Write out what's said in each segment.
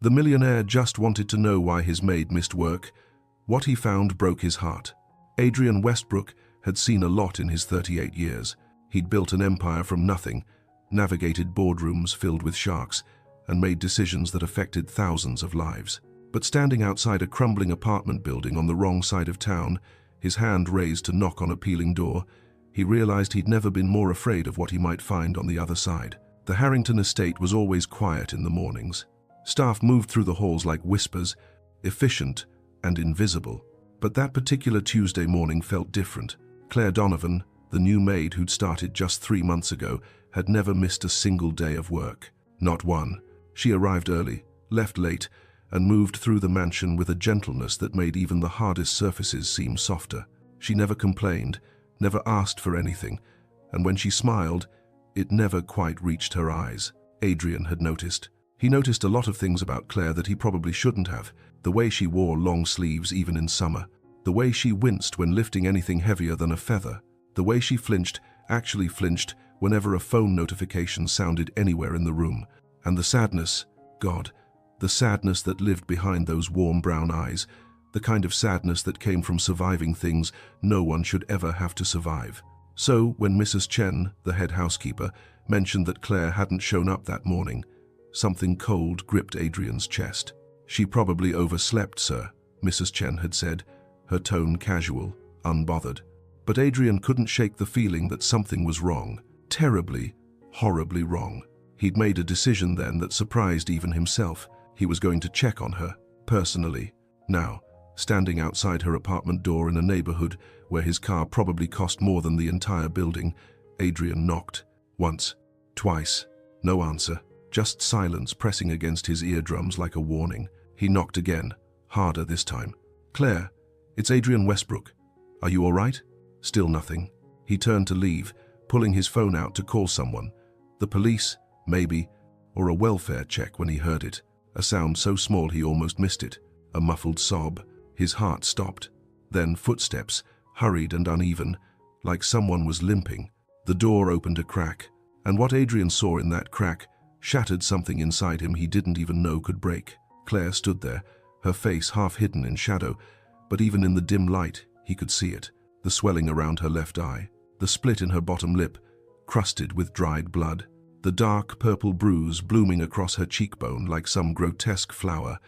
The millionaire just wanted to know why his maid missed work. What he found broke his heart. Adrian Westbrook had seen a lot in his 38 years. He'd built an empire from nothing, navigated boardrooms filled with sharks, and made decisions that affected thousands of lives. But standing outside a crumbling apartment building on the wrong side of town, his hand raised to knock on a peeling door, he realized he'd never been more afraid of what he might find on the other side. The Harrington estate was always quiet in the mornings. Staff moved through the halls like whispers, efficient and invisible. But that particular Tuesday morning felt different. Claire Donovan, the new maid who'd started just 3 months ago, had never missed a single day of work. Not one. She arrived early, left late, and moved through the mansion with a gentleness that made even the hardest surfaces seem softer. She never complained, never asked for anything, and when she smiled, it never quite reached her eyes. Adrian had noticed. He noticed a lot of things about Claire that he probably shouldn't have. The way she wore long sleeves even in summer. The way she winced when lifting anything heavier than a feather. The way she actually flinched, whenever a phone notification sounded anywhere in the room. And the sadness, God, the sadness that lived behind those warm brown eyes, the kind of sadness that came from surviving things no one should ever have to survive. So, when Mrs. Chen, the head housekeeper, mentioned that Claire hadn't shown up that morning, something cold gripped Adrian's chest. "She probably overslept, sir," Mrs. Chen had said, her tone casual, unbothered. But Adrian couldn't shake the feeling that something was wrong. Terribly, horribly wrong. He'd made a decision then that surprised even himself. He was going to check on her, personally. Now, standing outside her apartment door in a neighborhood where his car probably cost more than the entire building, Adrian knocked. Once, twice. No answer. Just silence pressing against his eardrums like a warning. He knocked again, harder this time. "Claire, it's Adrian Westbrook. Are you all right?" Still nothing. He turned to leave, pulling his phone out to call someone. The police, maybe, or a welfare check when he heard it. A sound so small he almost missed it. A muffled sob. His heart stopped. Then footsteps, hurried and uneven, like someone was limping. The door opened a crack, and what Adrian saw in that crack shattered something inside him he didn't even know could break. Claire stood there, her face half hidden in shadow, but even in the dim light, he could see it. The swelling around her left eye, the split in her bottom lip, crusted with dried blood, the dark purple bruise blooming across her cheekbone like some grotesque flower.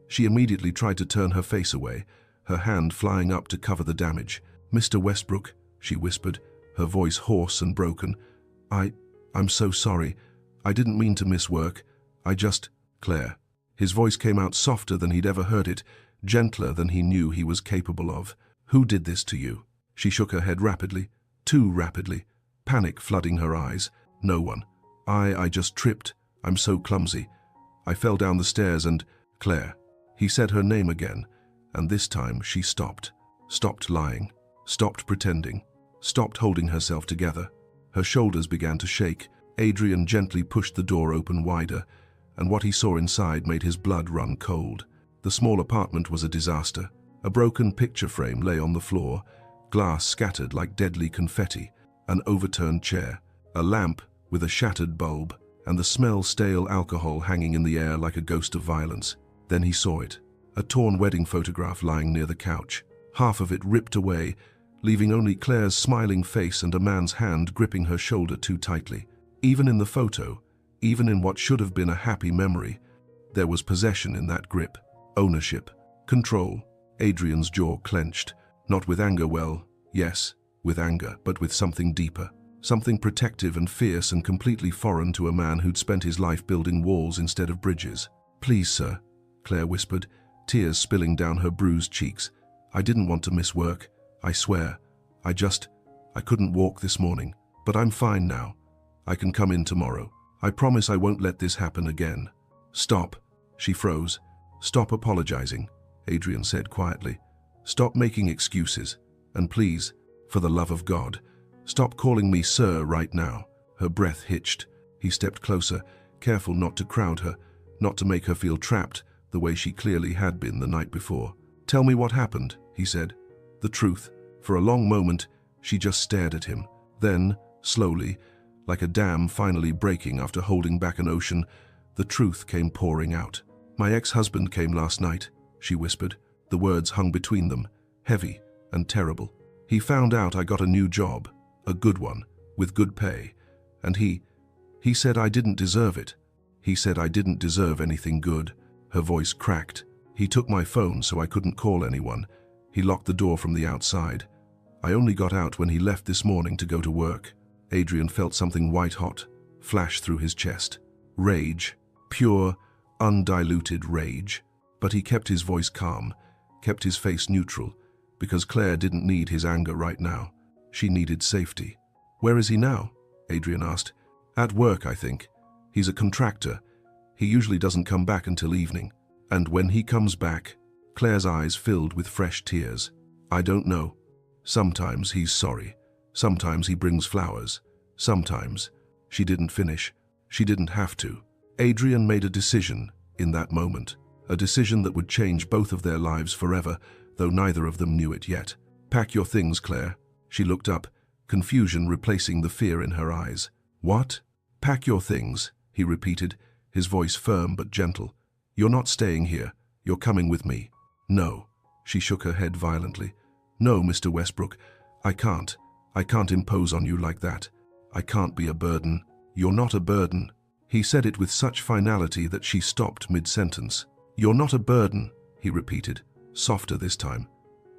She immediately tried to turn her face away, her hand flying up to cover the damage. "Mr. Westbrook," she whispered, her voice hoarse and broken. I'm so sorry. I didn't mean to miss work. I just..." "Claire." His voice came out softer than he'd ever heard it, gentler than he knew he was capable of. "Who did this to you?" She shook her head rapidly, too rapidly, panic flooding her eyes. "No one. I just tripped. I'm so clumsy. I fell down the stairs and..." "Claire." He said her name again, and this time she stopped. Stopped lying. Stopped pretending. Stopped holding herself together. Her shoulders began to shake. Adrian gently pushed the door open wider, and what he saw inside made his blood run cold. The small apartment was a disaster. A broken picture frame lay on the floor, glass scattered like deadly confetti, an overturned chair, a lamp with a shattered bulb, and the smell stale alcohol hanging in the air like a ghost of violence. Then he saw it, a torn wedding photograph lying near the couch, half of it ripped away, leaving only Claire's smiling face and a man's hand gripping her shoulder too tightly. Even in the photo, even in what should have been a happy memory, there was possession in that grip, ownership, control. Adrian's jaw clenched, not with anger, well, yes, with anger, but with something deeper, something protective and fierce and completely foreign to a man who'd spent his life building walls instead of bridges. "Please, sir," Claire whispered, tears spilling down her bruised cheeks. "I didn't want to miss work, I swear. I couldn't walk this morning, but I'm fine now. I can come in tomorrow. I promise I won't let this happen again." "Stop." She froze. "Stop apologizing," Adrian said quietly. "Stop making excuses. And please, for the love of God, stop calling me sir right now." Her breath hitched. He stepped closer, careful not to crowd her, not to make her feel trapped the way she clearly had been the night before. "Tell me what happened," he said. "The truth." For a long moment, she just stared at him. Then, slowly, like a dam finally breaking after holding back an ocean, the truth came pouring out. My ex-husband came last night, she whispered. The words hung between them, heavy and terrible. He found out I got a new job, a good one, with good pay, and he said I didn't deserve it. He said I didn't deserve anything good. Her voice cracked. He took my phone so I couldn't call anyone. He locked the door from the outside. I only got out when he left this morning to go to work. Adrian felt something white-hot flash through his chest. Rage, pure, undiluted rage. But he kept his voice calm, kept his face neutral, because Claire didn't need his anger right now. She needed safety. Where is he now? Adrian asked. At work, I think. He's a contractor. He usually doesn't come back until evening. And when he comes back, Claire's eyes filled with fresh tears. I don't know. Sometimes he's sorry. Sometimes he brings flowers. Sometimes. She didn't finish. She didn't have to. Adrian made a decision in that moment. A decision that would change both of their lives forever, though neither of them knew it yet. Pack your things, Claire. She looked up, confusion replacing the fear in her eyes. What? Pack your things, he repeated, his voice firm but gentle. You're not staying here. You're coming with me. No. She shook her head violently. No, Mr. Westbrook. I can't. I can't impose on you like that. I can't be a burden. You're not a burden. He said it with such finality that she stopped mid-sentence. You're not a burden, he repeated, softer this time.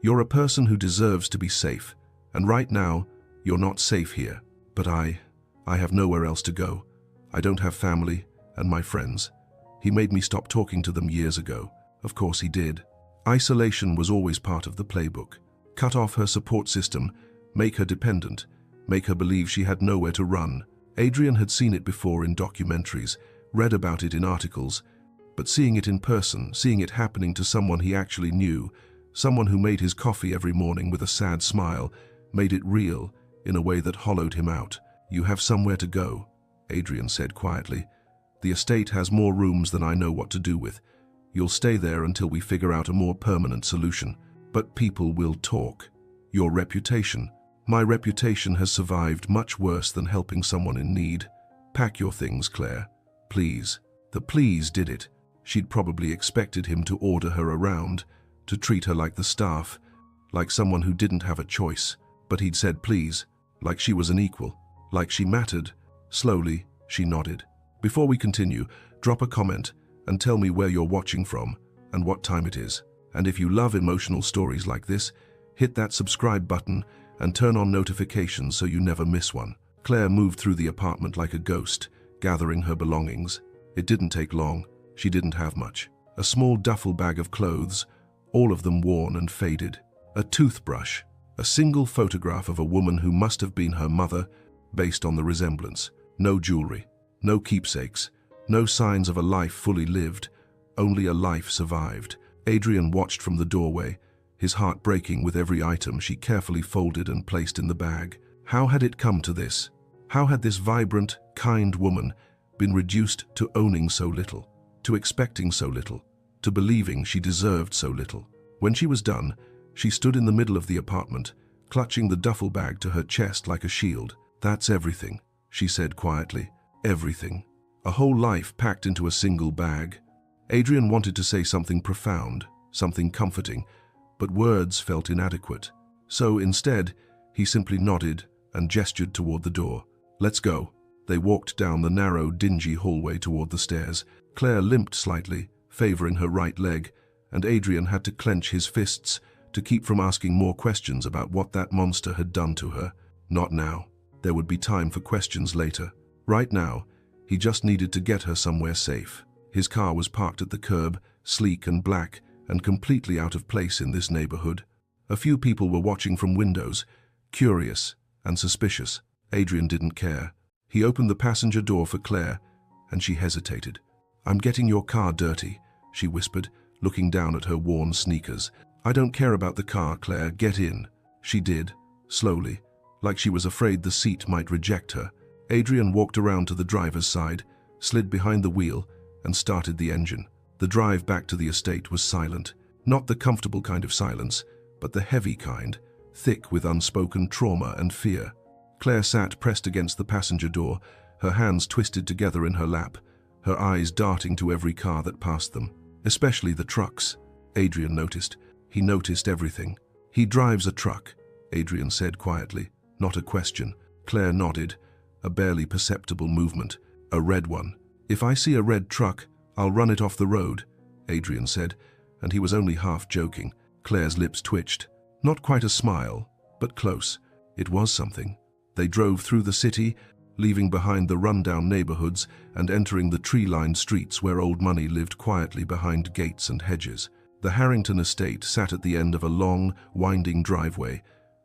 You're a person who deserves to be safe, and right now, you're not safe here. But I have nowhere else to go. I don't have family and my friends. He made me stop talking to them years ago. Of course he did. Isolation was always part of the playbook. Cut off her support system, make her dependent, make her believe she had nowhere to run. Adrian had seen it before in documentaries, read about it in articles, but seeing it in person, seeing it happening to someone he actually knew, someone who made his coffee every morning with a sad smile, made it real in a way that hollowed him out. You have somewhere to go, Adrian said quietly. The estate has more rooms than I know what to do with. You'll stay there until we figure out a more permanent solution. But people will talk. Your reputation. My reputation has survived much worse than helping someone in need. Pack your things, Claire. Please. The please did it. She'd probably expected him to order her around, to treat her like the staff, like someone who didn't have a choice. But he'd said please, like she was an equal, like she mattered. Slowly, she nodded. Before we continue, drop a comment and tell me where you're watching from and what time it is. And if you love emotional stories like this, hit that subscribe button and turn on notifications so you never miss one. Claire moved through the apartment like a ghost, gathering her belongings. It didn't take long. She didn't have much. A small duffel bag of clothes, all of them worn and faded. A toothbrush. A single photograph of a woman who must have been her mother, based on the resemblance. No jewelry. No keepsakes. No signs of a life fully lived. Only a life survived. Adrian watched from the doorway, his heart breaking with every item she carefully folded and placed in the bag. How had it come to this? How had this vibrant, kind woman been reduced to owning so little, to expecting so little, to believing she deserved so little? When she was done, she stood in the middle of the apartment, clutching the duffel bag to her chest like a shield. That's everything, she said quietly. Everything. A whole life packed into a single bag. Adrian wanted to say something profound, something comforting, but words felt inadequate. So instead, he simply nodded and gestured toward the door. Let's go. They walked down the narrow, dingy hallway toward the stairs. Claire limped slightly, favoring her right leg, and Adrian had to clench his fists to keep from asking more questions about what that monster had done to her. Not now. There would be time for questions later. Right now, he just needed to get her somewhere safe. His car was parked at the curb, sleek and black, and completely out of place in this neighborhood. A few people were watching from windows, curious and suspicious. Adrian didn't care. He opened the passenger door for Claire, and she hesitated. I'm getting your car dirty, she whispered, looking down at her worn sneakers. I don't care about the car, Claire. Get in. She did, slowly, like she was afraid the seat might reject her. Adrian walked around to the driver's side, slid behind the wheel, and started the engine. The drive back to the estate was silent. Not the comfortable kind of silence, but the heavy kind, thick with unspoken trauma and fear. Claire sat pressed against the passenger door, her hands twisted together in her lap, her eyes darting to every car that passed them. Especially the trucks, Adrian noticed. He noticed everything. He drives a truck, Adrian said quietly, not a question. Claire nodded, a barely perceptible movement. A red one. If I see a red truck, I'll run it off the road, Adrian said, and he was only half joking. Claire's lips twitched. Not quite a smile, but close. It was something. They drove through the city, leaving behind the rundown neighborhoods and entering the tree-lined streets where old money lived quietly behind gates and hedges. The Harrington estate sat at the end of a long, winding driveway,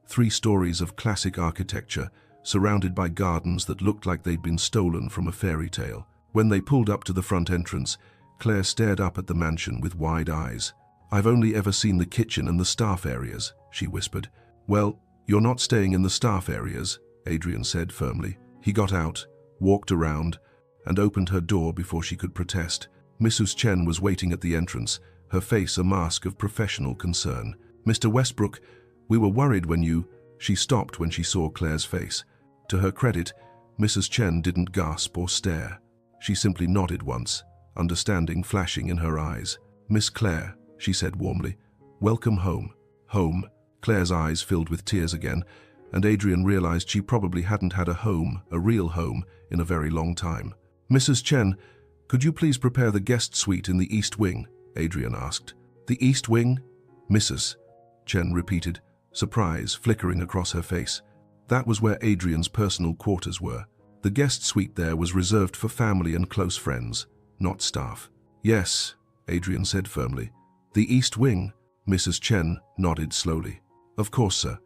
3 stories of classic architecture, surrounded by gardens that looked like they'd been stolen from a fairy tale. When they pulled up to the front entrance, Claire stared up at the mansion with wide eyes. "I've only ever seen the kitchen and the staff areas," she whispered. "Well, you're not staying in the staff areas," Adrian said firmly. He got out, walked around, and opened her door before she could protest. Mrs. Chen was waiting at the entrance, her face a mask of professional concern. "Mr. Westbrook, we were worried when you—" She stopped when she saw Claire's face. To her credit, Mrs. Chen didn't gasp or stare. She simply nodded once, understanding flashing in her eyes. "Miss Claire," she said warmly, "welcome home." Home? Claire's eyes filled with tears again, and Adrian realized she probably hadn't had a home, a real home, in a very long time. "Mrs. Chen, could you please prepare the guest suite in the East Wing?" Adrian asked. "The East Wing?" "Mrs. Chen repeated, surprise flickering across her face. That was where Adrian's personal quarters were. The guest suite there was reserved for family and close friends, not staff. "Yes," Adrian said firmly. "The East Wing?" Mrs. Chen nodded slowly. "Of course, sir.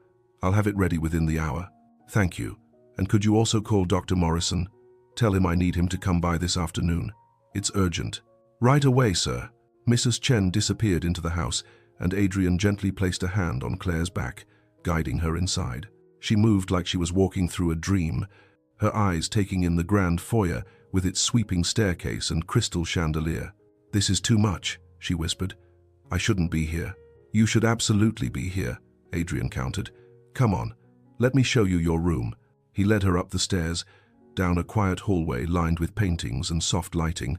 I'll have it ready within the hour. Thank you. And could you also call Dr. Morrison? Tell him I need him to come by this afternoon. It's urgent." "Right away, sir." Mrs. Chen disappeared into the house, and Adrian gently placed a hand on Claire's back, guiding her inside. She moved like she was walking through a dream, her eyes taking in the grand foyer with its sweeping staircase and crystal chandelier. "This is too much," she whispered. "I shouldn't be here." "You should absolutely be here," Adrian countered. "Come on, let me show you your room." He led her up the stairs, down a quiet hallway lined with paintings and soft lighting,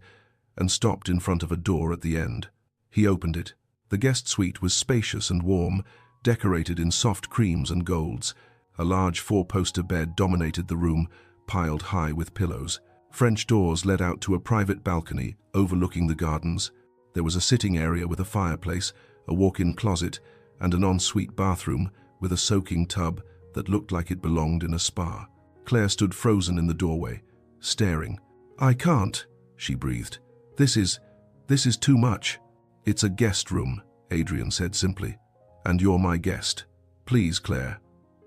and stopped in front of a door at the end. He opened it. The guest suite was spacious and warm, decorated in soft creams and golds. A large 4-poster bed dominated the room, piled high with pillows. French doors led out to a private balcony overlooking the gardens. There was a sitting area with a fireplace, a walk-in closet, and an ensuite bathroom with a soaking tub that looked like it belonged in a spa. Claire stood frozen in the doorway, staring. "I can't," she breathed. This is too much." "It's a guest room," Adrian said simply. "And you're my guest. Please, Claire,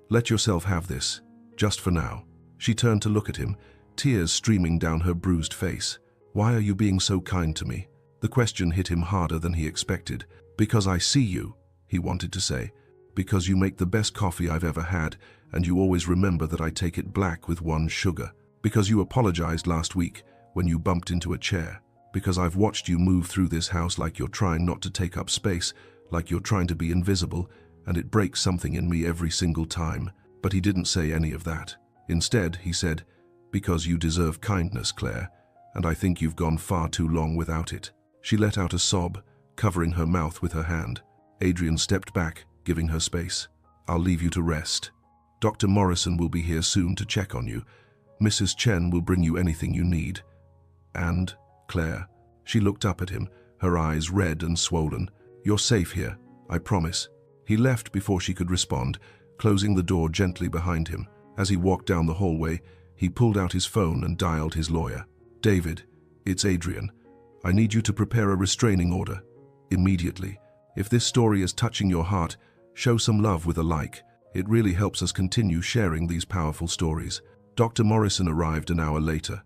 let yourself have this, just for now." She turned to look at him, tears streaming down her bruised face. "Why are you being so kind to me?" The question hit him harder than he expected. "Because I see you," he wanted to say. "Because you make the best coffee I've ever had, and you always remember that I take it black with 1 sugar. Because you apologized last week when you bumped into a chair. Because I've watched you move through this house like you're trying not to take up space, like you're trying to be invisible, and it breaks something in me every single time." But he didn't say any of that. Instead, he said, "Because you deserve kindness, Claire, and I think you've gone far too long without it." She let out a sob, covering her mouth with her hand. Adrian stepped back, giving her space. "I'll leave you to rest. Dr. Morrison will be here soon to check on you. Mrs. Chen will bring you anything you need. And, Claire," she looked up at him, her eyes red and swollen, "you're safe here, I promise." He left before she could respond, closing the door gently behind him. As he walked down the hallway, he pulled out his phone and dialed his lawyer. "David, it's Adrian. I need you to prepare a restraining order. Immediately. If this story is touching your heart, show some love with a like. It really helps us continue sharing these powerful stories." Dr. Morrison arrived an hour later.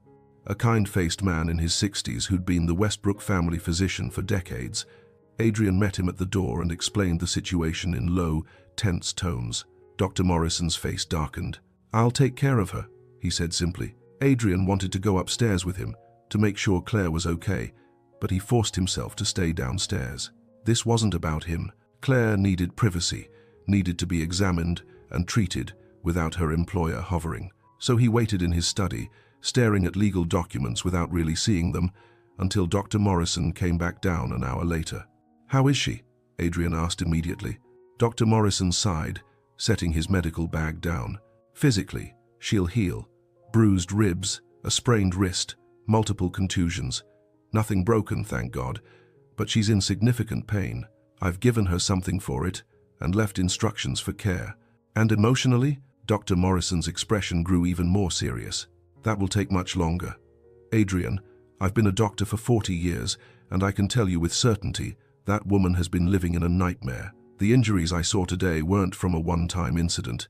A kind-faced man in his 60s who'd been the Westbrook family physician for decades. Adrian met him at the door and explained the situation in low, tense tones. Dr. Morrison's face darkened. "I'll take care of her," he said simply. Adrian wanted to go upstairs with him, to make sure Claire was okay, but he forced himself to stay downstairs. This wasn't about him. Claire needed privacy, needed to be examined and treated without her employer hovering. So he waited in his study, staring at legal documents without really seeing them, until Dr. Morrison came back down an hour later. "How is she?" Adrian asked immediately. Dr. Morrison sighed, setting his medical bag down. "Physically, she'll heal. Bruised ribs, a sprained wrist, multiple contusions. Nothing broken, thank God, but she's in significant pain. I've given her something for it and left instructions for care." "And emotionally?" Dr. Morrison's expression grew even more serious. "That will take much longer. Adrian, I've been a doctor for 40 years, and I can tell you with certainty that woman has been living in a nightmare. The injuries I saw today weren't from a one-time incident.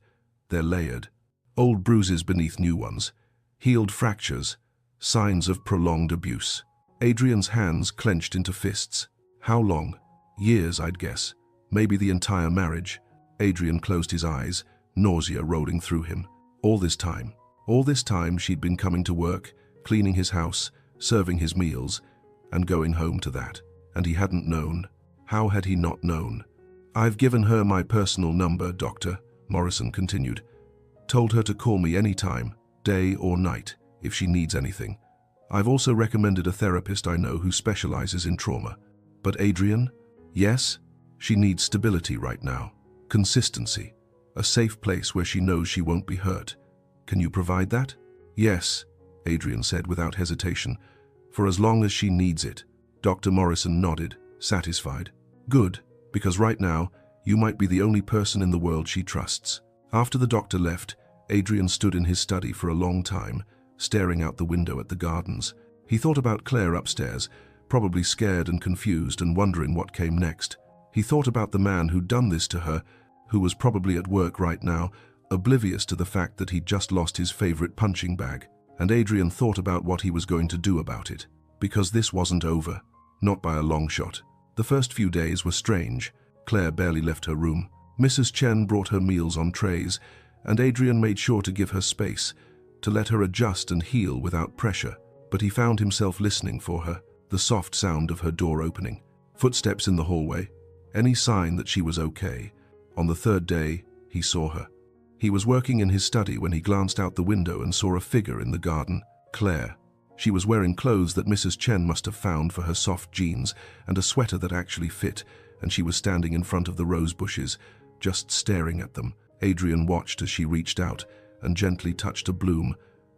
They're layered. Old bruises beneath new ones. Healed fractures. Signs of prolonged abuse." Adrian's hands clenched into fists. "How long?" "Years, I'd guess. Maybe the entire marriage." Adrian closed his eyes, nausea rolling through him. All this time she'd been coming to work, cleaning his house, serving his meals, and going home to that. And he hadn't known. How had he not known? "I've given her my personal number, Doctor," Morrison continued. "Told her to call me any time, day or night, if she needs anything. I've also recommended a therapist I know who specializes in trauma. But Adrian? Yes, she needs stability right now. Consistency. A safe place where she knows she won't be hurt. Can you provide that?" "Yes," Adrian said without hesitation. "For as long as she needs it." Dr. Morrison nodded, satisfied. "Good, because right now, you might be the only person in the world she trusts." After the doctor left, Adrian stood in his study for a long time, staring out the window at the gardens. He thought about Claire upstairs, probably scared and confused and wondering what came next. He thought about the man who'd done this to her, who was probably at work right now, oblivious to the fact that he'd just lost his favorite punching bag. And Adrian thought about what he was going to do about it. Because this wasn't over. Not by a long shot. The first few days were strange. Claire barely left her room. Mrs. Chen brought her meals on trays, and Adrian made sure to give her space, to let her adjust and heal without pressure. But he found himself listening for her, the soft sound of her door opening. Footsteps in the hallway. Any sign that she was okay. On the third day, he saw her. He was working in his study when he glanced out the window and saw a figure in the garden. Claire. She was wearing clothes that Mrs. Chen must have found for her soft jeans and a sweater that actually fit, and she was standing in front of the rose bushes, just staring at them. Adrian watched as she reached out and gently touched a bloom,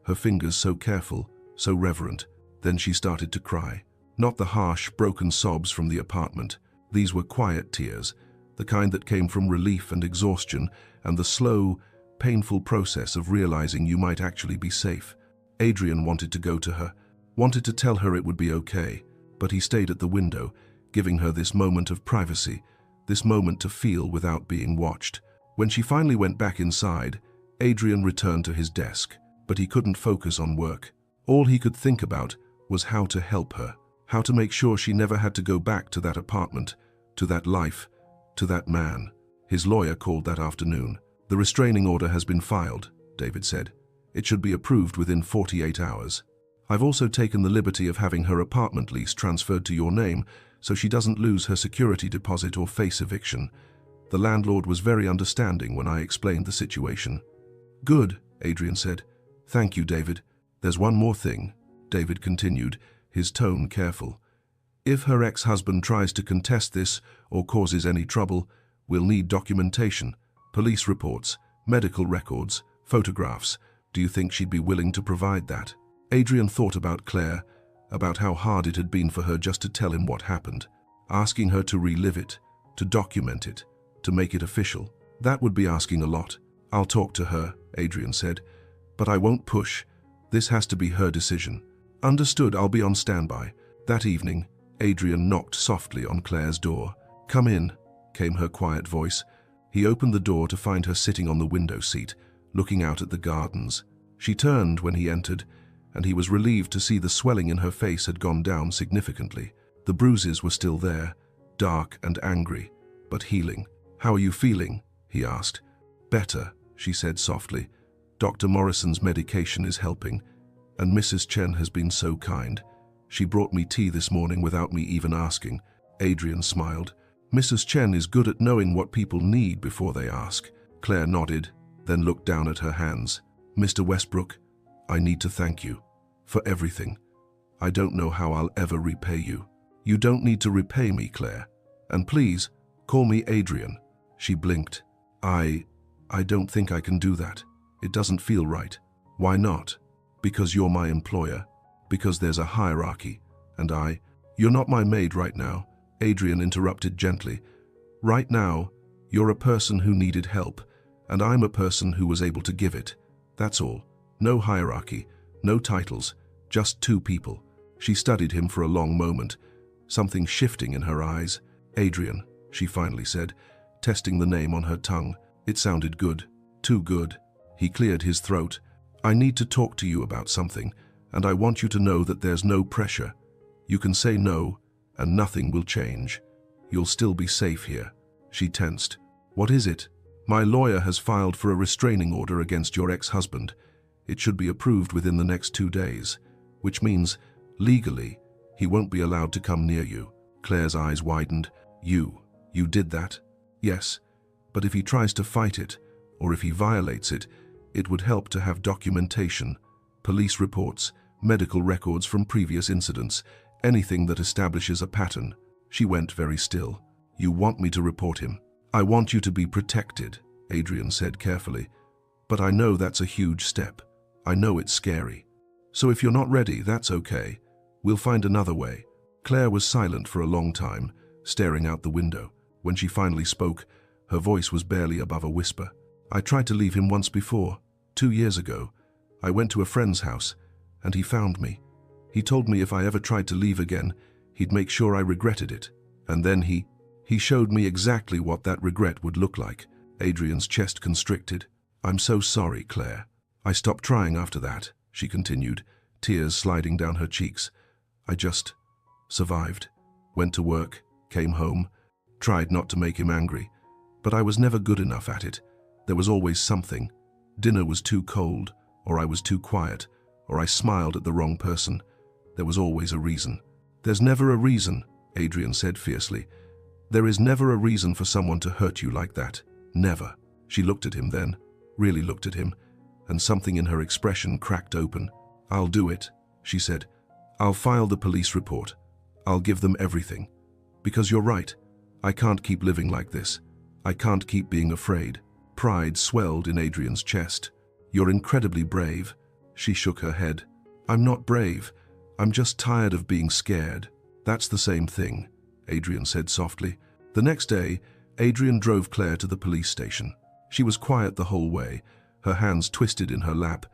her fingers so careful, so reverent. Then she started to cry. Not the harsh, broken sobs from the apartment. These were quiet tears, the kind that came from relief and exhaustion and the slow, painful process of realizing you might actually be safe. Adrian wanted to go to her, wanted to tell her it would be okay, but he stayed at the window, giving her this moment of privacy, this moment to feel without being watched. When she finally went back inside, Adrian returned to his desk, but he couldn't focus on work. All he could think about was how to help her, how to make sure she never had to go back to that apartment, to that life, to that man. His lawyer called that afternoon. "The restraining order has been filed," David said. "It should be approved within 48 hours. I've also taken the liberty of having her apartment lease transferred to your name so she doesn't lose her security deposit or face eviction. The landlord was very understanding when I explained the situation." "Good," Adrian said. "Thank you, David. There's one more thing," David continued, his tone careful. "If her ex-husband tries to contest this or causes any trouble, we'll need documentation, police reports, medical records, photographs. Do you think she'd be willing to provide that?" Adrian thought about Claire, about how hard it had been for her just to tell him what happened, asking her to relive it, to document it, to make it official. That would be asking a lot. "I'll talk to her," Adrian said, "but I won't push. This has to be her decision." "Understood, I'll be on standby." That evening, Adrian knocked softly on Claire's door. "Come in," came her quiet voice. He opened the door to find her sitting on the window seat, looking out at the gardens. She turned when he entered, and he was relieved to see the swelling in her face had gone down significantly. The bruises were still there, dark and angry, but healing. "How are you feeling?" he asked. "Better," she said softly. "Dr. Morrison's medication is helping, and Mrs. Chen has been so kind. She brought me tea this morning without me even asking." Adrian smiled. "Mrs. Chen is good at knowing what people need before they ask." Claire nodded, then looked down at her hands. "Mr. Westbrook, I need to thank you for everything. I don't know how I'll ever repay you." "You don't need to repay me, Claire. And please, call me Adrian." She blinked. I don't think I can do that. It doesn't feel right." "Why not?" "Because you're my employer. Because there's a hierarchy. And You're not my maid right now," Adrian interrupted gently. "Right now, you're a person who needed help, and I'm a person who was able to give it. That's all. No hierarchy, no titles, just two people." She studied him for a long moment, something shifting in her eyes. "Adrian," she finally said, testing the name on her tongue. It sounded good. Too good. He cleared his throat. "I need to talk to you about something, and I want you to know that there's no pressure. You can say no, and nothing will change. You'll still be safe here." She tensed. "What is it?" "My lawyer has filed for a restraining order against your ex-husband. It should be approved within the next 2 days, which means, legally, he won't be allowed to come near you." Claire's eyes widened. You did that?" "Yes, but if he tries to fight it, or if he violates it, it would help to have documentation, police reports, medical records from previous incidents, anything that establishes a pattern." She went very still. "You want me to report him?" "I want you to be protected," Adrian said carefully. "But I know that's a huge step. I know it's scary. So if you're not ready, that's okay. We'll find another way." Claire was silent for a long time, staring out the window. When she finally spoke, her voice was barely above a whisper. "I tried to leave him once before, 2 years ago. I went to a friend's house, and he found me. He told me if I ever tried to leave again, he'd make sure I regretted it. And then he showed me exactly what that regret would look like." Adrian's chest constricted. "I'm so sorry, Claire. I stopped trying after that," she continued, tears sliding down her cheeks. "I just survived. Went to work, came home, tried not to make him angry. But I was never good enough at it. There was always something. Dinner was too cold, or I was too quiet, or I smiled at the wrong person. There was always a reason." "There's never a reason," Adrian said fiercely. "There is never a reason for someone to hurt you like that. Never." She looked at him then, really looked at him, and something in her expression cracked open. "I'll do it," she said. "I'll file the police report. I'll give them everything. Because you're right. I can't keep living like this. I can't keep being afraid." Pride swelled in Adrian's chest. "You're incredibly brave." She shook her head. "I'm not brave. I'm just tired of being scared." "That's the same thing," Adrian said softly. The next day, Adrian drove Claire to the police station. She was quiet the whole way, her hands twisted in her lap,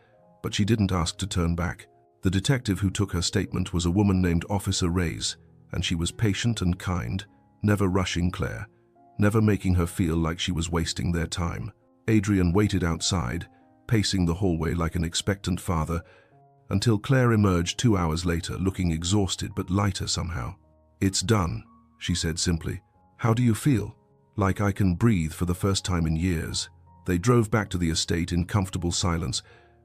but she didn't ask to turn back. The detective who took her statement was a woman named Officer Reyes, and she was patient and kind, never rushing Claire, never making her feel like she was wasting their time. Adrian waited outside, pacing the hallway like an expectant father, until Claire emerged 2 hours later, looking exhausted but lighter somehow. "It's done," she said simply. "How do you feel?" "Like I can breathe for the first time in years." They drove back to the estate in comfortable silence,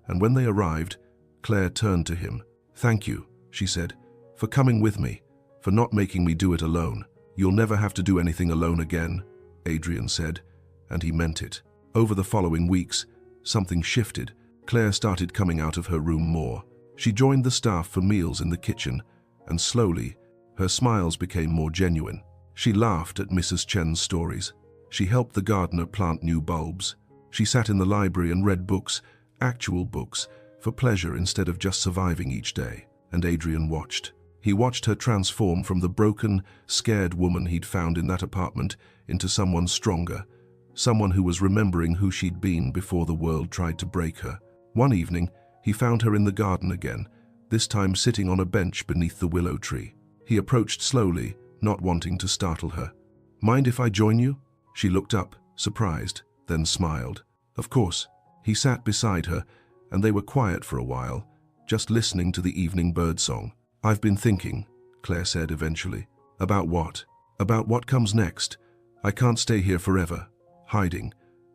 and when they arrived, Claire turned to him. "Thank you," she said, "for coming with me, for not making me do it alone." "You'll never have to do anything alone again," Adrian said, and he meant it. Over the following weeks, something shifted. Claire started coming out of her room more. She joined the staff for meals in the kitchen, and slowly, her smiles became more genuine. She laughed at Mrs. Chen's stories. She helped the gardener plant new bulbs. She sat in the library and read books, actual books, for pleasure instead of just surviving each day. And Adrian watched. He watched her transform from the broken, scared woman he'd found in that apartment into someone stronger, someone who was remembering who she'd been before the world tried to break her. One evening, he found her in the garden again, this time sitting on a bench beneath the willow tree. He approached slowly, not wanting to startle her. "Mind if I join you?" She looked up, surprised, then smiled. "Of course." He sat beside her, and they were quiet for a while, just listening to the evening birdsong. "I've been thinking," Claire said eventually. "About what?" "About what comes next. I can't stay here forever, hiding.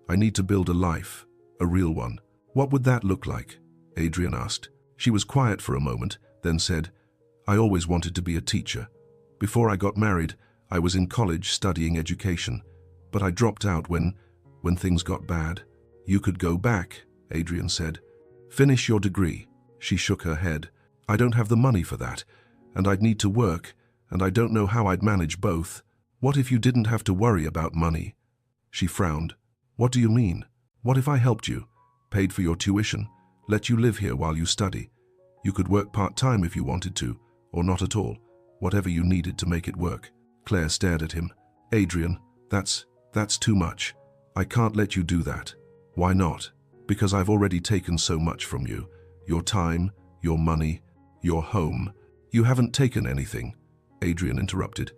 I need to build a life, a real one." "What would that look like?" Adrian asked. She was quiet for a moment, then said, "I always wanted to be a teacher. Before I got married, I was in college studying education, but I dropped out when things got bad." "You could go back," Adrian said. "Finish your degree." She shook her head. I don't have the money for that, and I'd need to work, and I don't know how I'd manage both. What if you didn't have to worry about money? She frowned. What do you mean? What if I helped you, paid for your tuition, let you live here while you study? You could work part-time if you wanted to, or not at all, whatever you needed to make it work. Claire stared at him. Adrian, that's too much. I can't let you do that. Why not? Because I've already taken so much from you. Your time, your money, your home. You haven't taken anything, Adrian interrupted.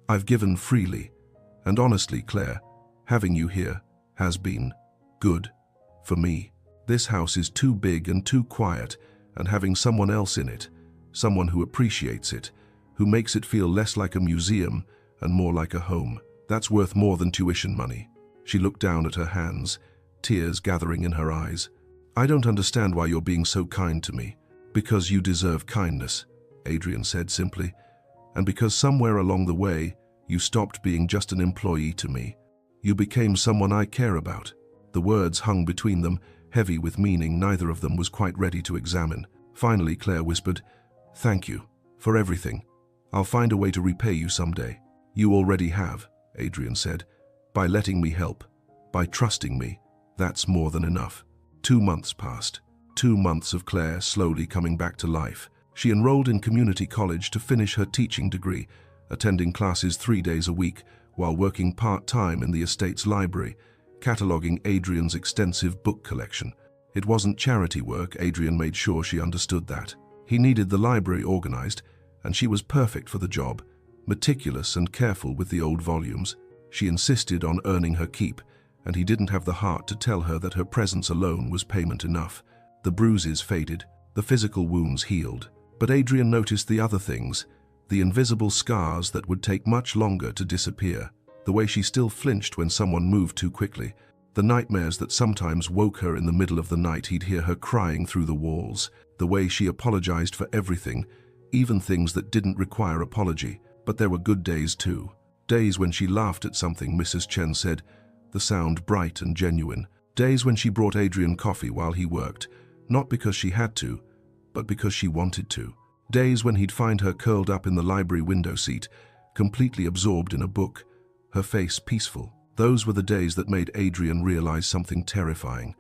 I've given freely. And honestly, Claire, having you here has been good for me. This house is too big and too quiet, and having someone else in it, someone who appreciates it, who makes it feel less like a museum and more like a home, that's worth more than tuition money. She looked down at her hands, tears gathering in her eyes. I don't understand why you're being so kind to me. Because you deserve kindness, Adrian said simply, and because somewhere along the way, you stopped being just an employee to me. You became someone I care about. The words hung between them, heavy with meaning neither of them was quite ready to examine. Finally, Claire whispered, Thank you for everything. I'll find a way to repay you someday. You already have, Adrian said, by letting me help, by trusting me. That's more than enough. 2 months passed. 2 months of Claire slowly coming back to life. She enrolled in community college to finish her teaching degree, attending classes 3 days a week while working part-time in the estate's library, cataloguing Adrian's extensive book collection. It wasn't charity work, Adrian made sure she understood that. He needed the library organized, and she was perfect for the job, meticulous and careful with the old volumes. She insisted on earning her keep, and he didn't have the heart to tell her that her presence alone was payment enough. The bruises faded, the physical wounds healed. But Adrian noticed the other things, the invisible scars that would take much longer to disappear, the way she still flinched when someone moved too quickly, the nightmares that sometimes woke her in the middle of the night. He'd hear her crying through the walls, the way she apologized for everything, even things that didn't require apology. But there were good days too. Days when she laughed at something Mrs. Chen said, the sound bright and genuine. Days when she brought Adrian coffee while he worked, not because she had to, but because she wanted to. Days when he'd find her curled up in the library window seat, completely absorbed in a book, her face peaceful. Those were the days that made Adrian realize something terrifying.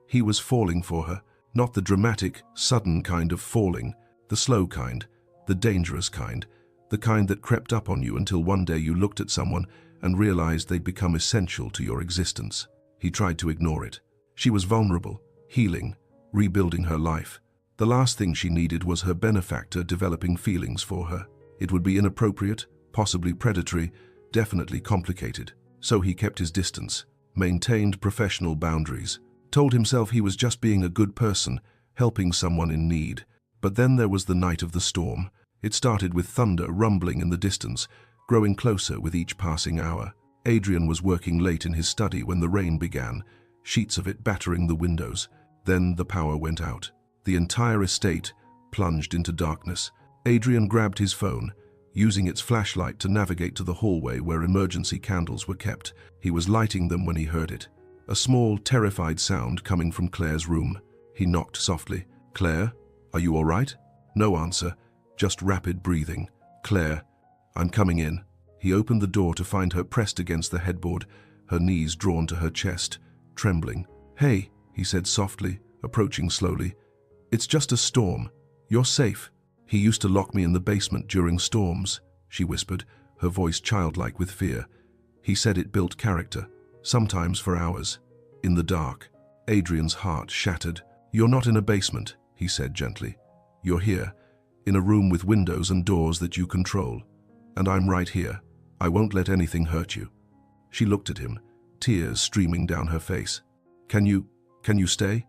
He was falling for her, not the dramatic, sudden kind of falling, the slow kind, the dangerous kind, the kind that crept up on you until one day you looked at someone and realized they'd become essential to your existence. He tried to ignore it. She was vulnerable, healing, rebuilding her life. The last thing she needed was her benefactor developing feelings for her. It would be inappropriate, possibly predatory, definitely complicated. So he kept his distance, maintained professional boundaries, told himself he was just being a good person, helping someone in need. But then there was the night of the storm. It started with thunder rumbling in the distance, growing closer with each passing hour. Adrian was working late in his study when the rain began, sheets of it battering the windows. Then the power went out. The entire estate plunged into darkness. Adrian grabbed his phone, using its flashlight to navigate to the hallway where emergency candles were kept. He was lighting them when he heard it. A small, terrified sound coming from Claire's room. He knocked softly. Claire, are you all right? No answer, just rapid breathing. Claire, I'm coming in. He opened the door to find her pressed against the headboard, her knees drawn to her chest, trembling. Hey, he said softly, approaching slowly. It's just a storm. You're safe. He used to lock me in the basement during storms, she whispered, her voice childlike with fear. He said it built character, sometimes for hours, in the dark. Adrian's heart shattered. You're not in a basement, he said gently. You're here, in a room with windows and doors that you control. And I'm right here. I won't let anything hurt you. She looked at him, tears streaming down her face. Can you stay?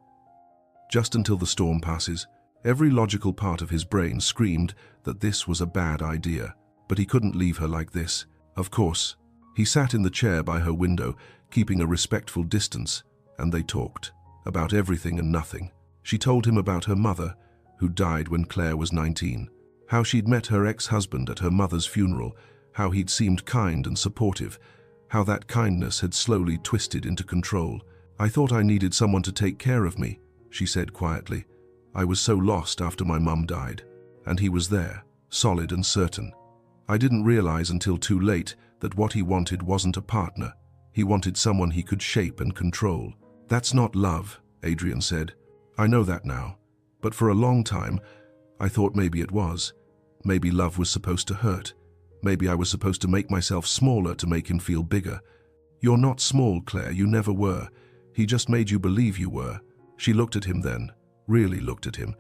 Just until the storm passes. Every logical part of his brain screamed that this was a bad idea, but he couldn't leave her like this. Of course. He sat in the chair by her window, keeping a respectful distance, and they talked about everything and nothing. She told him about her mother, who died when Claire was 19, how she'd met her ex-husband at her mother's funeral, how he'd seemed kind and supportive, how that kindness had slowly twisted into control. I thought I needed someone to take care of me, she said quietly. I was so lost after my mum died. And he was there, solid and certain. I didn't realize until too late that what he wanted wasn't a partner. He wanted someone he could shape and control. "That's not love," Adrian said. "I know that now. But for a long time, I thought maybe it was. Maybe love was supposed to hurt. Maybe I was supposed to make myself smaller to make him feel bigger." "You're not small, Claire, you never were. He just made you believe you were." She looked at him then, really looked at him,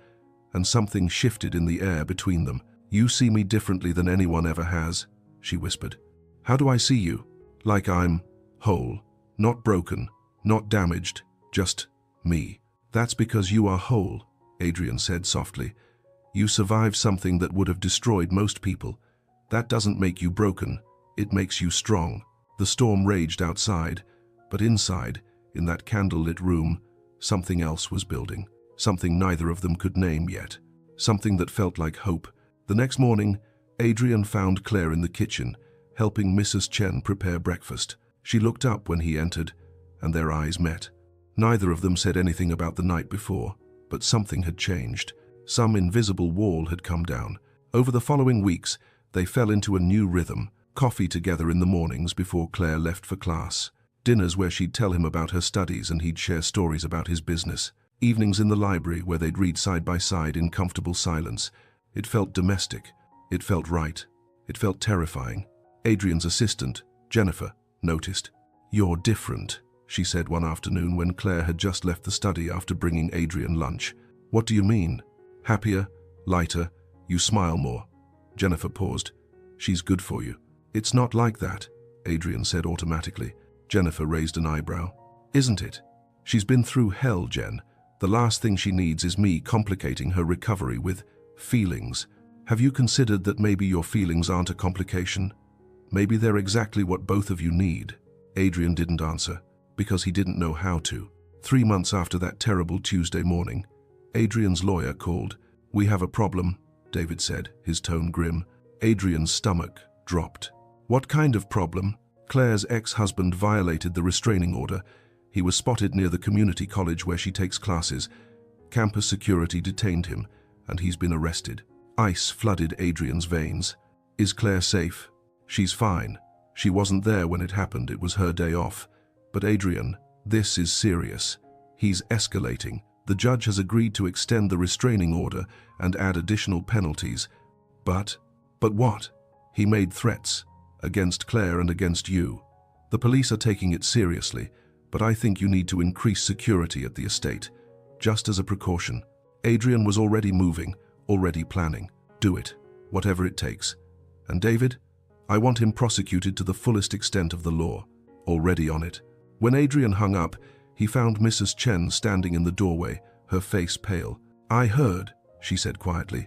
and something shifted in the air between them. "You see me differently than anyone ever has," she whispered. "How do I see you?" "Like I'm whole, not broken, not damaged, just me." "That's because you are whole," Adrian said softly. "You survived something that would have destroyed most people. That doesn't make you broken, it makes you strong." The storm raged outside, but inside, in that candlelit room, something else was building. Something neither of them could name yet. Something that felt like hope. The next morning, Adrian found Claire in the kitchen, helping Mrs. Chen prepare breakfast. She looked up when he entered, and their eyes met. Neither of them said anything about the night before, but something had changed. Some invisible wall had come down. Over the following weeks, they fell into a new rhythm. Coffee together in the mornings before Claire left for class. Dinners where she'd tell him about her studies and he'd share stories about his business. Evenings in the library where they'd read side by side in comfortable silence. It felt domestic. It felt right. It felt terrifying. Adrian's assistant, Jennifer, noticed. "You're different," she said one afternoon when Claire had just left the study after bringing Adrian lunch. "What do you mean?" "Happier, lighter, you smile more." Jennifer paused. "She's good for you." "It's not like that," Adrian said automatically. Jennifer raised an eyebrow. "Isn't it? She's been through hell, Jen. The last thing she needs is me complicating her recovery with feelings. Have you considered that maybe your feelings aren't a complication? Maybe they're exactly what both of you need?" Adrian didn't answer, because he didn't know how to. 3 months after that terrible Tuesday morning, Adrian's lawyer called. "We have a problem," David said, his tone grim. Adrian's stomach dropped. "What kind of problem?" "Claire's ex-husband violated the restraining order. He was spotted near the community college where she takes classes. Campus security detained him, and he's been arrested." Ice flooded Adrian's veins. "Is Claire safe?" "She's fine. She wasn't there when it happened. It was her day off. But Adrian, this is serious. He's escalating. The judge has agreed to extend the restraining order and add additional penalties. But what? He made threats against Claire and against you. The police are taking it seriously, but I think you need to increase security at the estate, just as a precaution." Adrian was already moving, already planning. "Do it, whatever it takes. And David, I want him prosecuted to the fullest extent of the law." "Already on it." When Adrian hung up, he found Mrs. Chen standing in the doorway, her face pale. "I heard," she said quietly.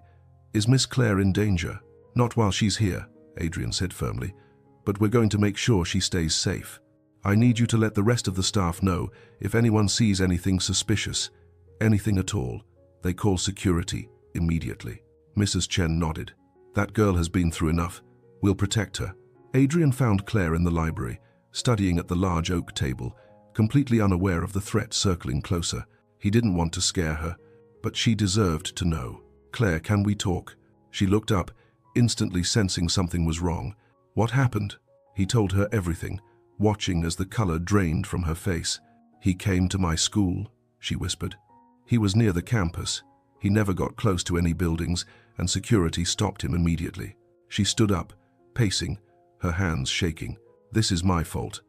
"Is Miss Claire in danger?" "Not while she's here," Adrian said firmly. "But we're going to make sure she stays safe. I need you to let the rest of the staff know if anyone sees anything suspicious, anything at all. They call security immediately." Mrs. Chen nodded. "That girl has been through enough. We'll protect her." Adrian found Claire in the library, studying at the large oak table, completely unaware of the threat circling closer. He didn't want to scare her, but she deserved to know. "Claire, can we talk?" She looked up, instantly sensing something was wrong. "What happened?" He told her everything, watching as the color drained from her face. "He came to my school," she whispered. "He was near the campus. He never got close to any buildings, and security stopped him immediately." She stood up, pacing, her hands shaking. "This is my fault.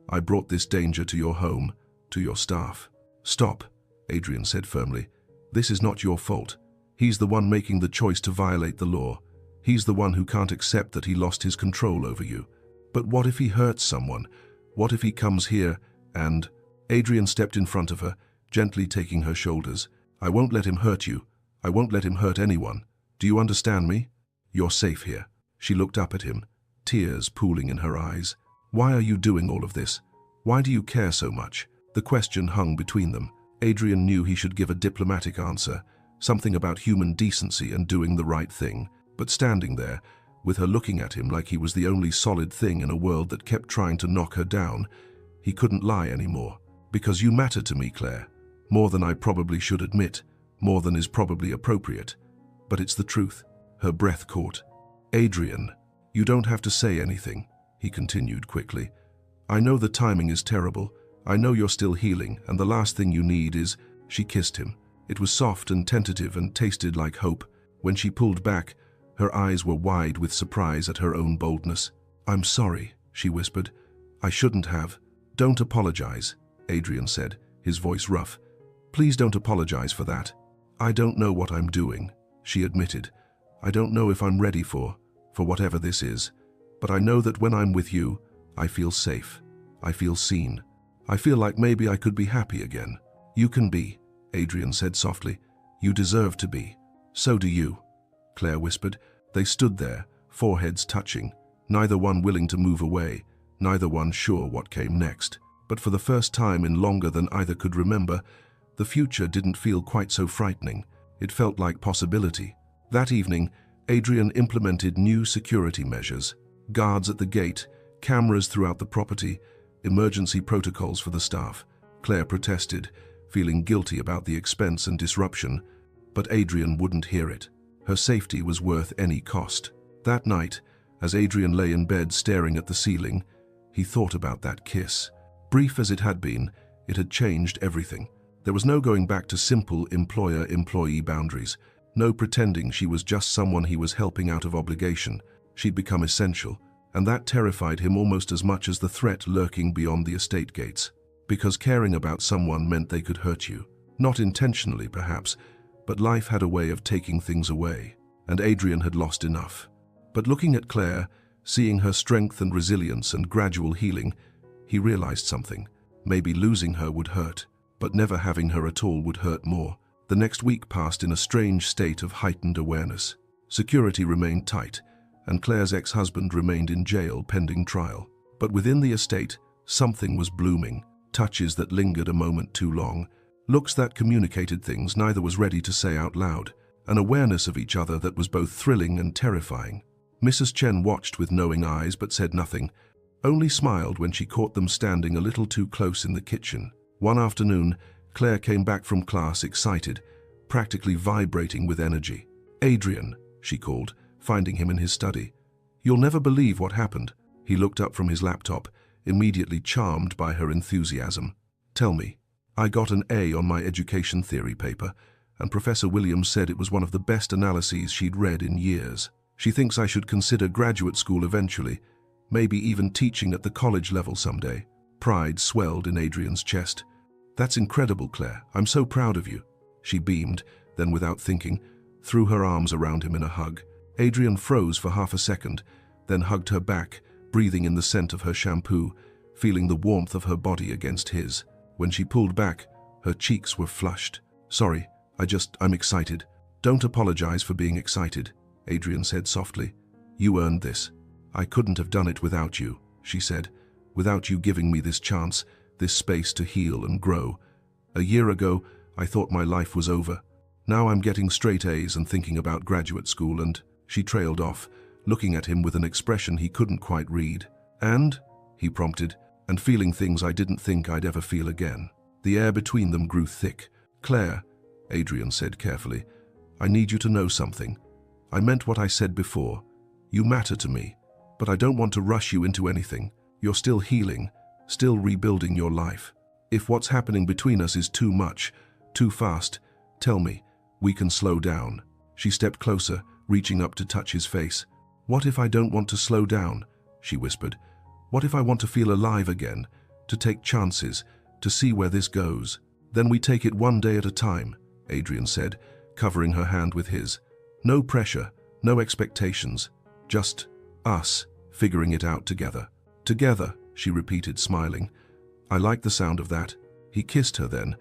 I brought this danger to your home, to your staff." "Stop," Adrian said firmly. "This is not your fault. He's the one making the choice to violate the law. He's the one who can't accept that he lost his control over you. But what if he hurts someone? What if he comes here and—" Adrian stepped in front of her, gently taking her shoulders. "I won't let him hurt you. I won't let him hurt anyone. Do you understand me? You're safe here." She looked up at him, tears pooling in her eyes. "Why are you doing all of this? Why do you care so much?" The question hung between them. Adrian knew he should give a diplomatic answer, something about human decency and doing the right thing. But standing there, with her looking at him like he was the only solid thing in a world that kept trying to knock her down, he couldn't lie anymore. "Because you matter to me, Claire. More than I probably should admit, more than is probably appropriate. But it's the truth. Her breath caught. "Adrian, you don't have to say anything," he continued quickly. "I know the timing is terrible. I know you're still healing, and the last thing you need is—" She kissed him. It was soft and tentative and tasted like hope. When she pulled back, her eyes were wide with surprise at her own boldness. "I'm sorry," she whispered. "I shouldn't have." "Don't apologize," Adrian said, his voice rough. "Please don't apologize for that." "I don't know what I'm doing," she admitted. "I don't know if I'm ready for whatever this is. But I know that when I'm with you, I feel safe. I feel seen. I feel like maybe I could be happy again." "You can be," Adrian said softly. "You deserve to be." "So do you," Claire whispered. They stood there, foreheads touching, neither one willing to move away, neither one sure what came next. But for the first time in longer than either could remember, the future didn't feel quite so frightening. It felt like possibility. That evening, Adrian implemented new security measures. Guards at the gate, cameras throughout the property, emergency protocols for the staff. Claire protested, feeling guilty about the expense and disruption, but Adrian wouldn't hear it. Her safety was worth any cost. That night, as Adrian lay in bed staring at the ceiling, he thought about that kiss. Brief as it had been, it had changed everything. There was no going back to simple employer-employee boundaries, no pretending she was just someone he was helping out of obligation. She'd become essential, and that terrified him almost as much as the threat lurking beyond the estate gates. Because caring about someone meant they could hurt you. Not intentionally, perhaps, but life had a way of taking things away, and Adrian had lost enough. But looking at Claire, seeing her strength and resilience and gradual healing, he realized something. Maybe losing her would hurt, but never having her at all would hurt more. The next week passed in a strange state of heightened awareness. Security remained tight, and Claire's ex-husband remained in jail pending trial. But within the estate, something was blooming. Touches that lingered a moment too long. Looks that communicated things neither was ready to say out loud. An awareness of each other that was both thrilling and terrifying. Mrs. Chen watched with knowing eyes but said nothing, only smiled when she caught them standing a little too close in the kitchen. One afternoon, Claire came back from class excited, practically vibrating with energy. "Adrian," she called, finding him in his study. "You'll never believe what happened." He looked up from his laptop, immediately charmed by her enthusiasm. "Tell me." "I got an A on my education theory paper, and Professor Williams said it was one of the best analyses she'd read in years. She thinks I should consider graduate school eventually, maybe even teaching at the college level someday." Pride swelled in Adrian's chest. "That's incredible, Claire. I'm so proud of you." She beamed, then without thinking, threw her arms around him in a hug. Adrian froze for half a second, then hugged her back, breathing in the scent of her shampoo, feeling the warmth of her body against his. When she pulled back, her cheeks were flushed. "Sorry, I'm excited." "Don't apologize for being excited," Adrian said softly. "You earned this." "I couldn't have done it without you," she said. "Without you giving me this chance, this space to heal and grow. A year ago, I thought my life was over. Now I'm getting straight A's and thinking about graduate school and—" She trailed off, looking at him with an expression he couldn't quite read. "And?" he prompted, "and feeling things I didn't think I'd ever feel again." The air between them grew thick. "Claire," Adrian said carefully, "I need you to know something. I meant what I said before. You matter to me, but I don't want to rush you into anything. You're still healing, still rebuilding your life. If what's happening between us is too much, too fast, tell me. We can slow down." She stepped closer, reaching up to touch his face. "What if I don't want to slow down?" she whispered. "What if I want to feel alive again, to take chances, to see where this goes?" "Then we take it one day at a time," Adrian said, covering her hand with his. "No pressure, no expectations, just us figuring it out together." "Together," she repeated, smiling. "I like the sound of that." He kissed her then,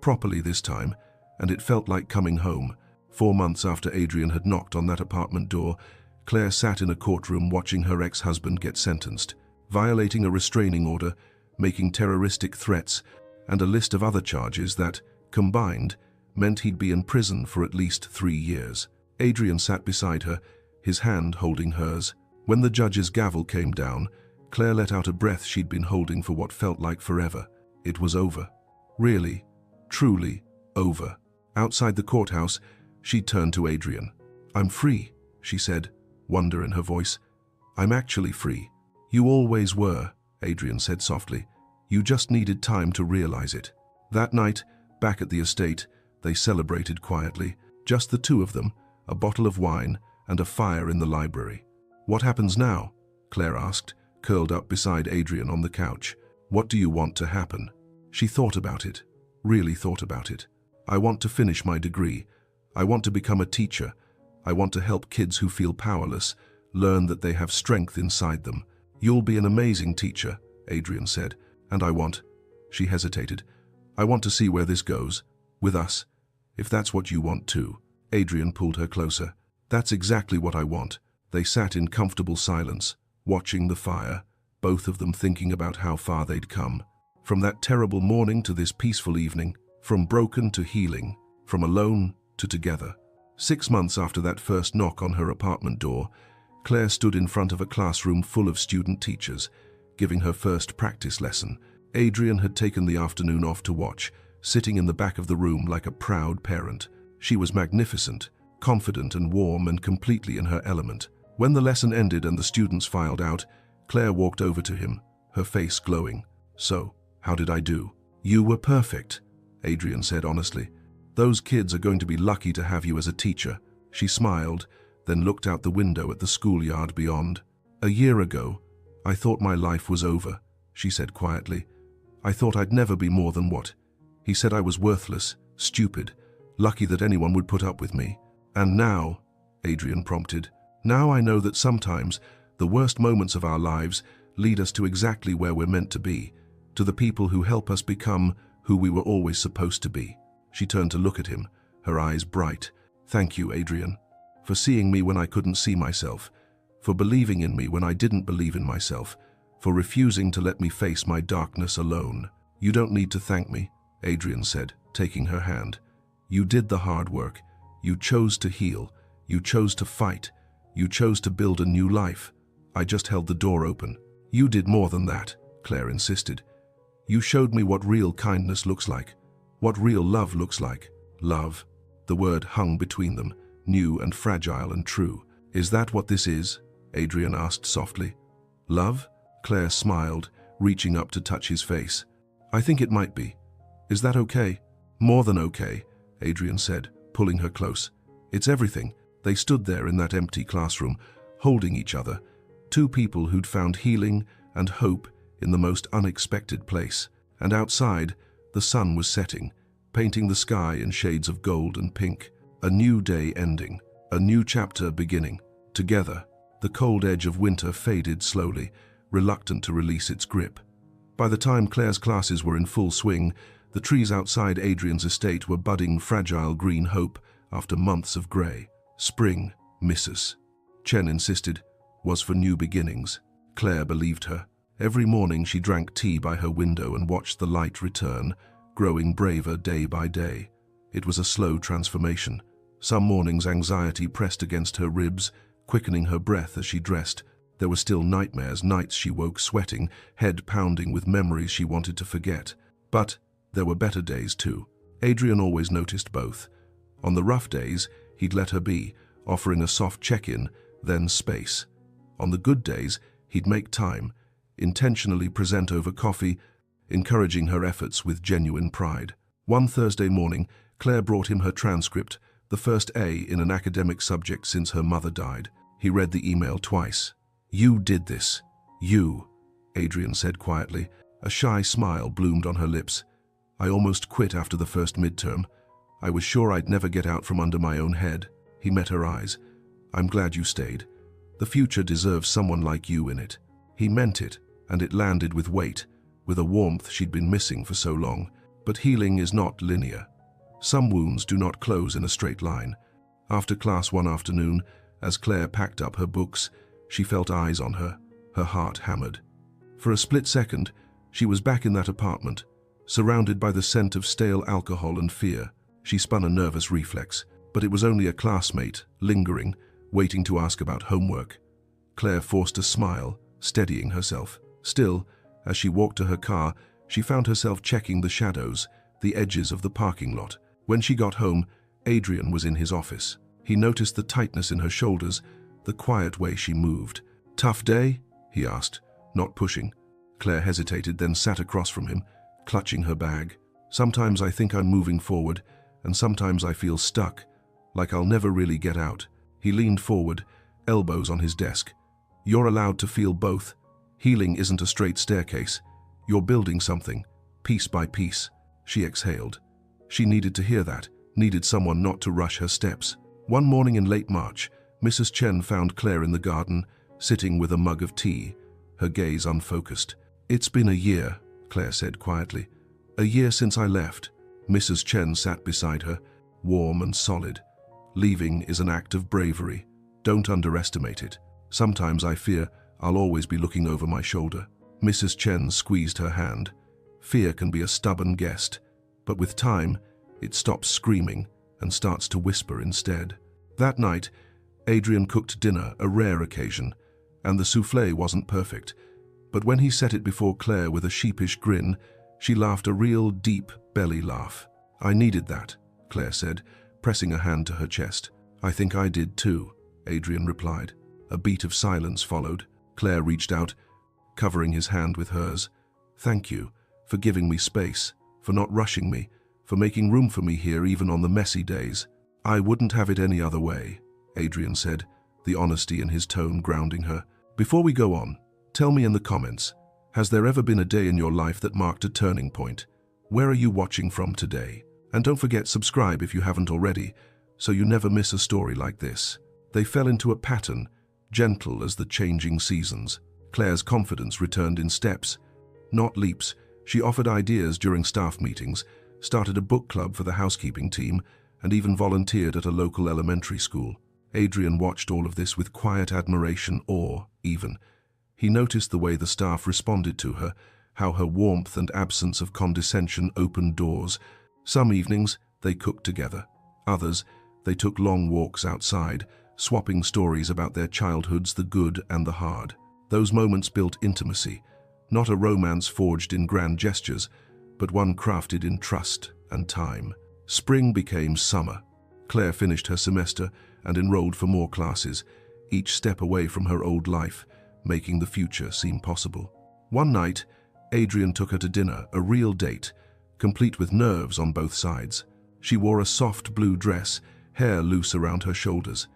properly this time, and it felt like coming home. 4 months after Adrian had knocked on that apartment door, Claire sat in a courtroom watching her ex-husband get sentenced, violating a restraining order, making terroristic threats, and a list of other charges that, combined, meant he'd be in prison for at least 3 years. Adrian sat beside her, his hand holding hers. When the judge's gavel came down, Claire let out a breath she'd been holding for what felt like forever. It was over. Really, truly over. Outside the courthouse, she turned to Adrian. "I'm free," she said, wonder in her voice. I'm actually free. You always were, Adrian said softly. You just needed time to realize it. That night, back at the estate, they celebrated quietly, just the two of them, a bottle of wine and a fire in the library. What happens now? Claire asked, curled up beside Adrian on the couch. What do you want to happen? She thought about it, really thought about it. I want to finish my degree. I want to become a teacher. I want to help kids who feel powerless learn that they have strength inside them. You'll be an amazing teacher, Adrian said, and I want, she hesitated, I want to see where this goes, with us, if that's what you want too. Adrian pulled her closer. That's exactly what I want. They sat in comfortable silence, watching the fire, both of them thinking about how far they'd come. From that terrible morning to this peaceful evening, from broken to healing, from alone to together. 6 months after that first knock on her apartment door, Claire stood in front of a classroom full of student teachers, giving her first practice lesson. Adrian had taken the afternoon off to watch, sitting in the back of the room like a proud parent. She was magnificent, confident and warm and completely in her element. When the lesson ended and the students filed out, Claire walked over to him, her face glowing. So, how did I do? You were perfect, Adrian said honestly. Those kids are going to be lucky to have you as a teacher. She smiled, then looked out the window at the schoolyard beyond. A year ago, I thought my life was over, she said quietly. I thought I'd never be more than what? He said I was worthless, stupid, lucky that anyone would put up with me. And now, Adrian prompted, now I know that sometimes the worst moments of our lives lead us to exactly where we're meant to be, to the people who help us become who we were always supposed to be. She turned to look at him, her eyes bright. Thank you, Adrian, for seeing me when I couldn't see myself, for believing in me when I didn't believe in myself, for refusing to let me face my darkness alone. You don't need to thank me, Adrian said, taking her hand. You did the hard work. You chose to heal. You chose to fight. You chose to build a new life. I just held the door open. You did more than that, Claire insisted. You showed me what real kindness looks like, what real love looks like. Love. The word hung between them, new and fragile and true. Is that what this is? Adrian asked softly. Love? Claire smiled, reaching up to touch his face. I think it might be. Is that okay? More than okay, Adrian said, pulling her close. It's everything. They stood there in that empty classroom, holding each other, two people who'd found healing and hope in the most unexpected place. And outside, the sun was setting, painting the sky in shades of gold and pink. A new day ending, a new chapter beginning. Together, the cold edge of winter faded slowly, reluctant to release its grip. By the time Claire's classes were in full swing, the trees outside Adrian's estate were budding fragile green hope after months of grey. Spring, Mrs. Chen insisted, was for new beginnings. Claire believed her. Every morning she drank tea by her window and watched the light return, growing braver day by day. It was a slow transformation. Some mornings anxiety pressed against her ribs, quickening her breath as she dressed. There were still nightmares, nights she woke sweating, head pounding with memories she wanted to forget. But there were better days too. Adrian always noticed both. On the rough days, he'd let her be, offering a soft check-in, then space. On the good days, he'd make time, intentionally present over coffee, encouraging her efforts with genuine pride. One Thursday morning, Claire brought him her transcript, the first A in an academic subject since her mother died. He read the email twice. You did this. You, Adrian said quietly. A shy smile bloomed on her lips. I almost quit after the first midterm. I was sure I'd never get out from under my own head. He met her eyes. I'm glad you stayed. The future deserves someone like you in it. He meant it, and it landed with weight, with a warmth she'd been missing for so long. But healing is not linear. Some wounds do not close in a straight line. After class one afternoon, as Claire packed up her books, she felt eyes on her, her heart hammered. For a split second, she was back in that apartment, surrounded by the scent of stale alcohol and fear. She spun a nervous reflex, but it was only a classmate, lingering, waiting to ask about homework. Claire forced a smile, steadying herself. Still, as she walked to her car, she found herself checking the shadows, the edges of the parking lot. When she got home, Adrian was in his office. He noticed the tightness in her shoulders, the quiet way she moved. "Tough day?" he asked, not pushing. Claire hesitated, then sat across from him, clutching her bag. "Sometimes I think I'm moving forward, and sometimes I feel stuck, like I'll never really get out." He leaned forward, elbows on his desk. "You're allowed to feel both. Healing isn't a straight staircase. You're building something, piece by piece." She exhaled. She needed to hear that, needed someone not to rush her steps. One morning in late March, Mrs. Chen found Claire in the garden, sitting with a mug of tea, her gaze unfocused. "It's been a year," Claire said quietly. "A year since I left." Mrs. Chen sat beside her, warm and solid. "Leaving is an act of bravery. Don't underestimate it. Sometimes I fear I'll always be looking over my shoulder." Mrs. Chen squeezed her hand. "Fear can be a stubborn guest, but with time, it stops screaming and starts to whisper instead." That night, Adrian cooked dinner, a rare occasion, and the soufflé wasn't perfect. But when he set it before Claire with a sheepish grin, she laughed, a real deep belly laugh. "I needed that," Claire said, pressing a hand to her chest. "I think I did too," Adrian replied. A beat of silence followed. Claire reached out, covering his hand with hers. "Thank you for giving me space, for not rushing me, for making room for me here even on the messy days." "I wouldn't have it any other way," Adrian said, the honesty in his tone grounding her. "Before we go on, tell me in the comments, has there ever been a day in your life that marked a turning point? Where are you watching from today? And don't forget, subscribe if you haven't already, so you never miss a story like this." They fell into a pattern, gentle as the changing seasons. Claire's confidence returned in steps, not leaps. She offered ideas during staff meetings, started a book club for the housekeeping team, and even volunteered at a local elementary school. Adrian watched all of this with quiet admiration, awe even. He noticed the way the staff responded to her, how her warmth and absence of condescension opened doors. Some evenings, they cooked together. Others, they took long walks outside, swapping stories about their childhoods, the good and the hard. Those moments built intimacy, not a romance forged in grand gestures, but one crafted in trust and time. Spring became summer. Claire finished her semester and enrolled for more classes, each step away from her old life, making the future seem possible. One night, Adrian took her to dinner, a real date, complete with nerves on both sides. She wore a soft blue dress, hair loose around her shoulders.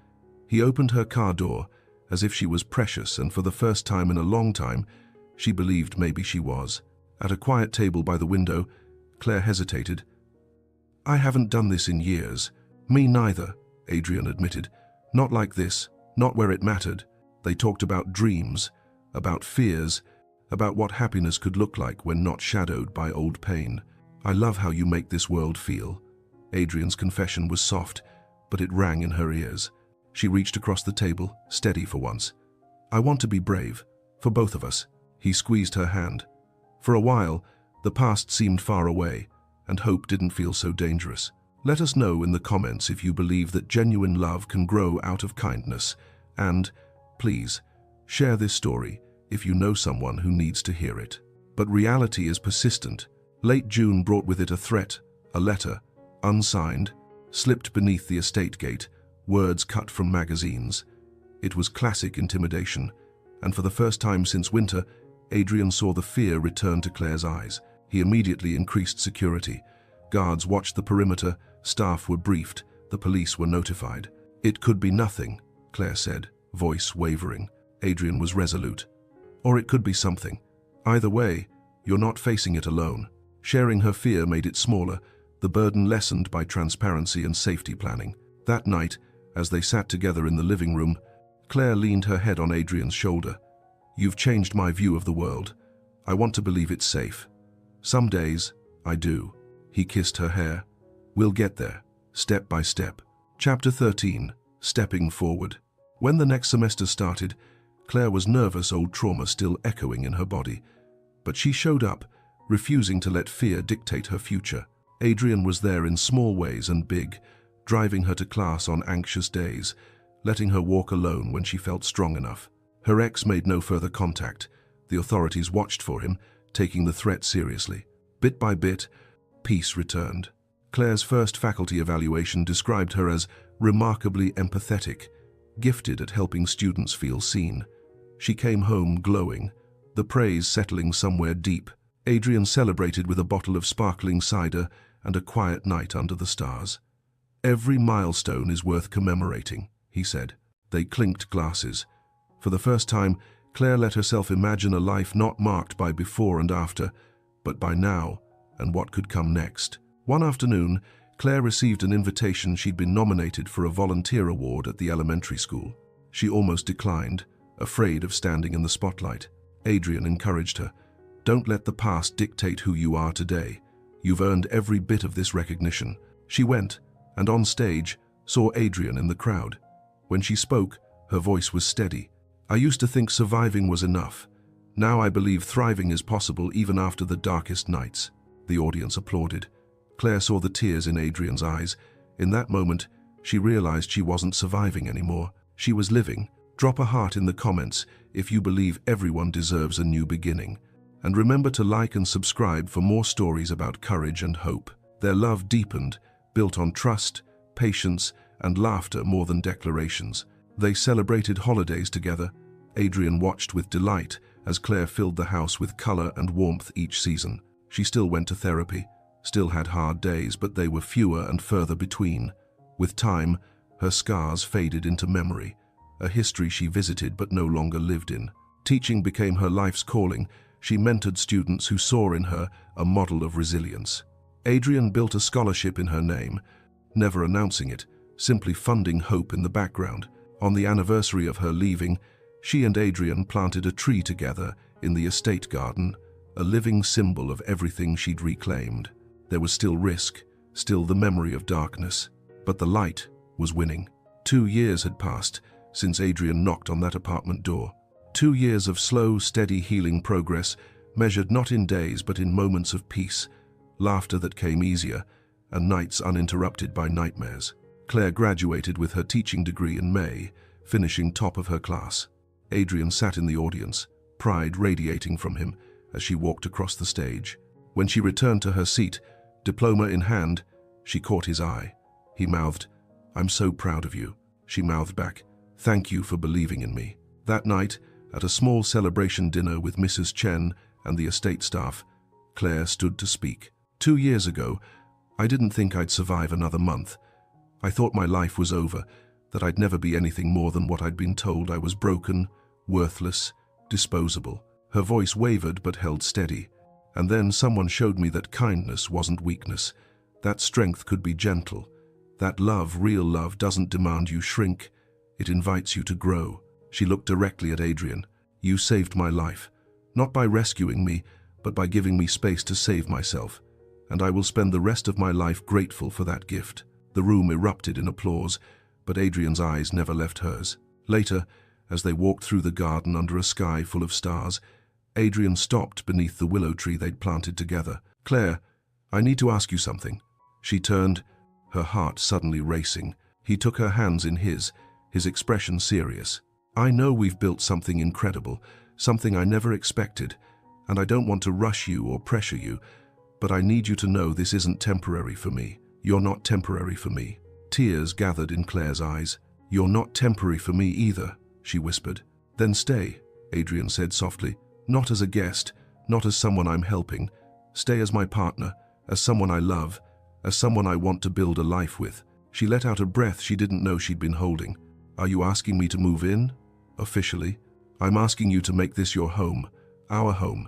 He opened her car door as if she was precious, and for the first time in a long time, she believed maybe she was. At a quiet table by the window, Claire hesitated. "I haven't done this in years." "Me neither," Adrian admitted. "Not like this, not where it mattered." They talked about dreams, about fears, about what happiness could look like when not shadowed by old pain. "I love how you make this world feel." Adrian's confession was soft, but it rang in her ears. She reached across the table, steady for once. "I want to be brave, for both of us." He squeezed her hand. For a while, the past seemed far away, and hope didn't feel so dangerous. Let us know in the comments if you believe that genuine love can grow out of kindness, and, please, share this story if you know someone who needs to hear it. But reality is persistent. Late June brought with it a threat, a letter, unsigned, slipped beneath the estate gate, words cut from magazines. It was classic intimidation, and for the first time since winter, Adrian saw the fear return to Claire's eyes. He immediately increased security. Guards watched the perimeter, staff were briefed, the police were notified. "It could be nothing," Claire said, voice wavering. Adrian was resolute. "Or it could be something. Either way, you're not facing it alone." Sharing her fear made it smaller, the burden lessened by transparency and safety planning. That night, as they sat together in the living room, Claire leaned her head on Adrian's shoulder. "You've changed my view of the world. I want to believe it's safe. Some days, I do." He kissed her hair. "We'll get there, step by step." Chapter 13. Stepping Forward. When the next semester started, Claire was nervous, old trauma still echoing in her body. But she showed up, refusing to let fear dictate her future. Adrian was there in small ways and big, driving her to class on anxious days, letting her walk alone when she felt strong enough. Her ex made no further contact. The authorities watched for him, taking the threat seriously. Bit by bit, peace returned. Claire's first faculty evaluation described her as remarkably empathetic, gifted at helping students feel seen. She came home glowing, the praise settling somewhere deep. Adrian celebrated with a bottle of sparkling cider and a quiet night under the stars. "Every milestone is worth commemorating," he said. They clinked glasses. For the first time, Claire let herself imagine a life not marked by before and after, but by now and what could come next. One afternoon, Claire received an invitation. She'd been nominated for a volunteer award at the elementary school. She almost declined, afraid of standing in the spotlight. Adrian encouraged her. "Don't let the past dictate who you are today. You've earned every bit of this recognition." She went, and on stage, saw Adrian in the crowd. When she spoke, her voice was steady. "I used to think surviving was enough. Now I believe thriving is possible even after the darkest nights." The audience applauded. Claire saw the tears in Adrian's eyes. In that moment, she realized she wasn't surviving anymore. She was living. Drop a heart in the comments if you believe everyone deserves a new beginning. And remember to like and subscribe for more stories about courage and hope. Their love deepened, built on trust, patience, and laughter more than declarations. They celebrated holidays together. Adrian watched with delight as Claire filled the house with color and warmth each season. She still went to therapy, still had hard days, but they were fewer and further between. With time, her scars faded into memory, a history she visited but no longer lived in. Teaching became her life's calling. She mentored students who saw in her a model of resilience. Adrian built a scholarship in her name, never announcing it, simply funding hope in the background. On the anniversary of her leaving, she and Adrian planted a tree together in the estate garden, a living symbol of everything she'd reclaimed. There was still risk, still the memory of darkness, but the light was winning. 2 years had passed since Adrian knocked on that apartment door. 2 years of slow, steady healing progress, measured not in days but in moments of peace, laughter that came easier, and nights uninterrupted by nightmares. Claire graduated with her teaching degree in May, finishing top of her class. Adrian sat in the audience, pride radiating from him as she walked across the stage. When she returned to her seat, diploma in hand, she caught his eye. He mouthed, "I'm so proud of you." She mouthed back, "Thank you for believing in me." That night, at a small celebration dinner with Mrs. Chen and the estate staff, Claire stood to speak. 2 years ago, I didn't think I'd survive another month. I thought my life was over, that I'd never be anything more than what I'd been told. I was broken, worthless, disposable. Her voice wavered but held steady. And then someone showed me that kindness wasn't weakness, that strength could be gentle, that love, real love, doesn't demand you shrink, it invites you to grow. She looked directly at Adrian. "You saved my life, not by rescuing me, but by giving me space to save myself, and I will spend the rest of my life grateful for that gift." The room erupted in applause, but Adrian's eyes never left hers. Later, as they walked through the garden under a sky full of stars, Adrian stopped beneath the willow tree they'd planted together. "Claire, I need to ask you something." She turned, her heart suddenly racing. He took her hands in his expression serious. "I know we've built something incredible, something I never expected, and I don't want to rush you or pressure you, but I need you to know this isn't temporary for me. You're not temporary for me." Tears gathered in Claire's eyes. "You're not temporary for me either," she whispered. "Then stay," Adrian said softly. "Not as a guest, not as someone I'm helping. Stay as my partner, as someone I love, as someone I want to build a life with." She let out a breath she didn't know she'd been holding. "Are you asking me to move in? Officially? I'm asking you to make this your home, our home,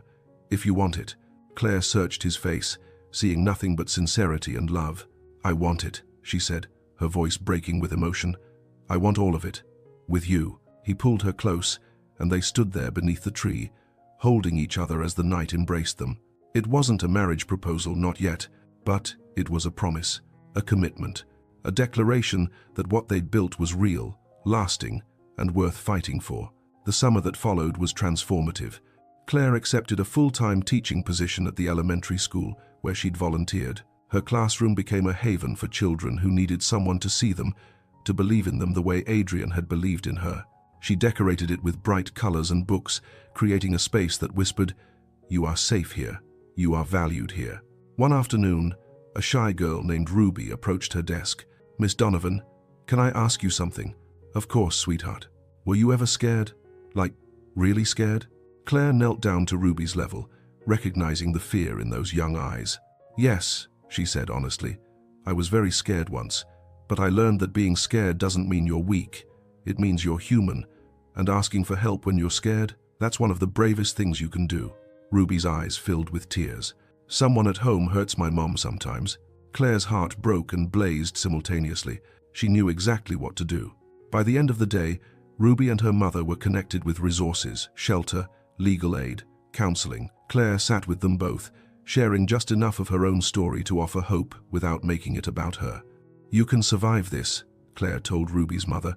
if you want it." Claire searched his face, seeing nothing but sincerity and love. "I want it," she said, her voice breaking with emotion. "I want all of it. With you." He pulled her close, and they stood there beneath the tree, holding each other as the night embraced them. It wasn't a marriage proposal, not yet, but it was a promise, a commitment, a declaration that what they'd built was real, lasting, and worth fighting for. The summer that followed was transformative. Claire accepted a full-time teaching position at the elementary school where she'd volunteered. Her classroom became a haven for children who needed someone to see them, to believe in them the way Adrian had believed in her. She decorated it with bright colors and books, creating a space that whispered, "You are safe here. You are valued here." One afternoon, a shy girl named Ruby approached her desk. "Miss Donovan, "Can I ask you something?" "Of course, sweetheart." "Were you ever scared? Like, really scared?" Claire knelt down to Ruby's level, recognizing the fear in those young eyes. "Yes," she said honestly. "I was very scared once, but I learned that being scared doesn't mean you're weak. It means you're human, and asking for help when you're scared, that's one of the bravest things you can do." Ruby's eyes filled with tears. "Someone at home hurts my mom sometimes." Claire's heart broke and blazed simultaneously. She knew exactly what to do. By the end of the day, Ruby and her mother were connected with resources, shelter, legal aid, counseling. Claire sat with them both, sharing just enough of her own story to offer hope without making it about her. "You can survive this," Claire told Ruby's mother,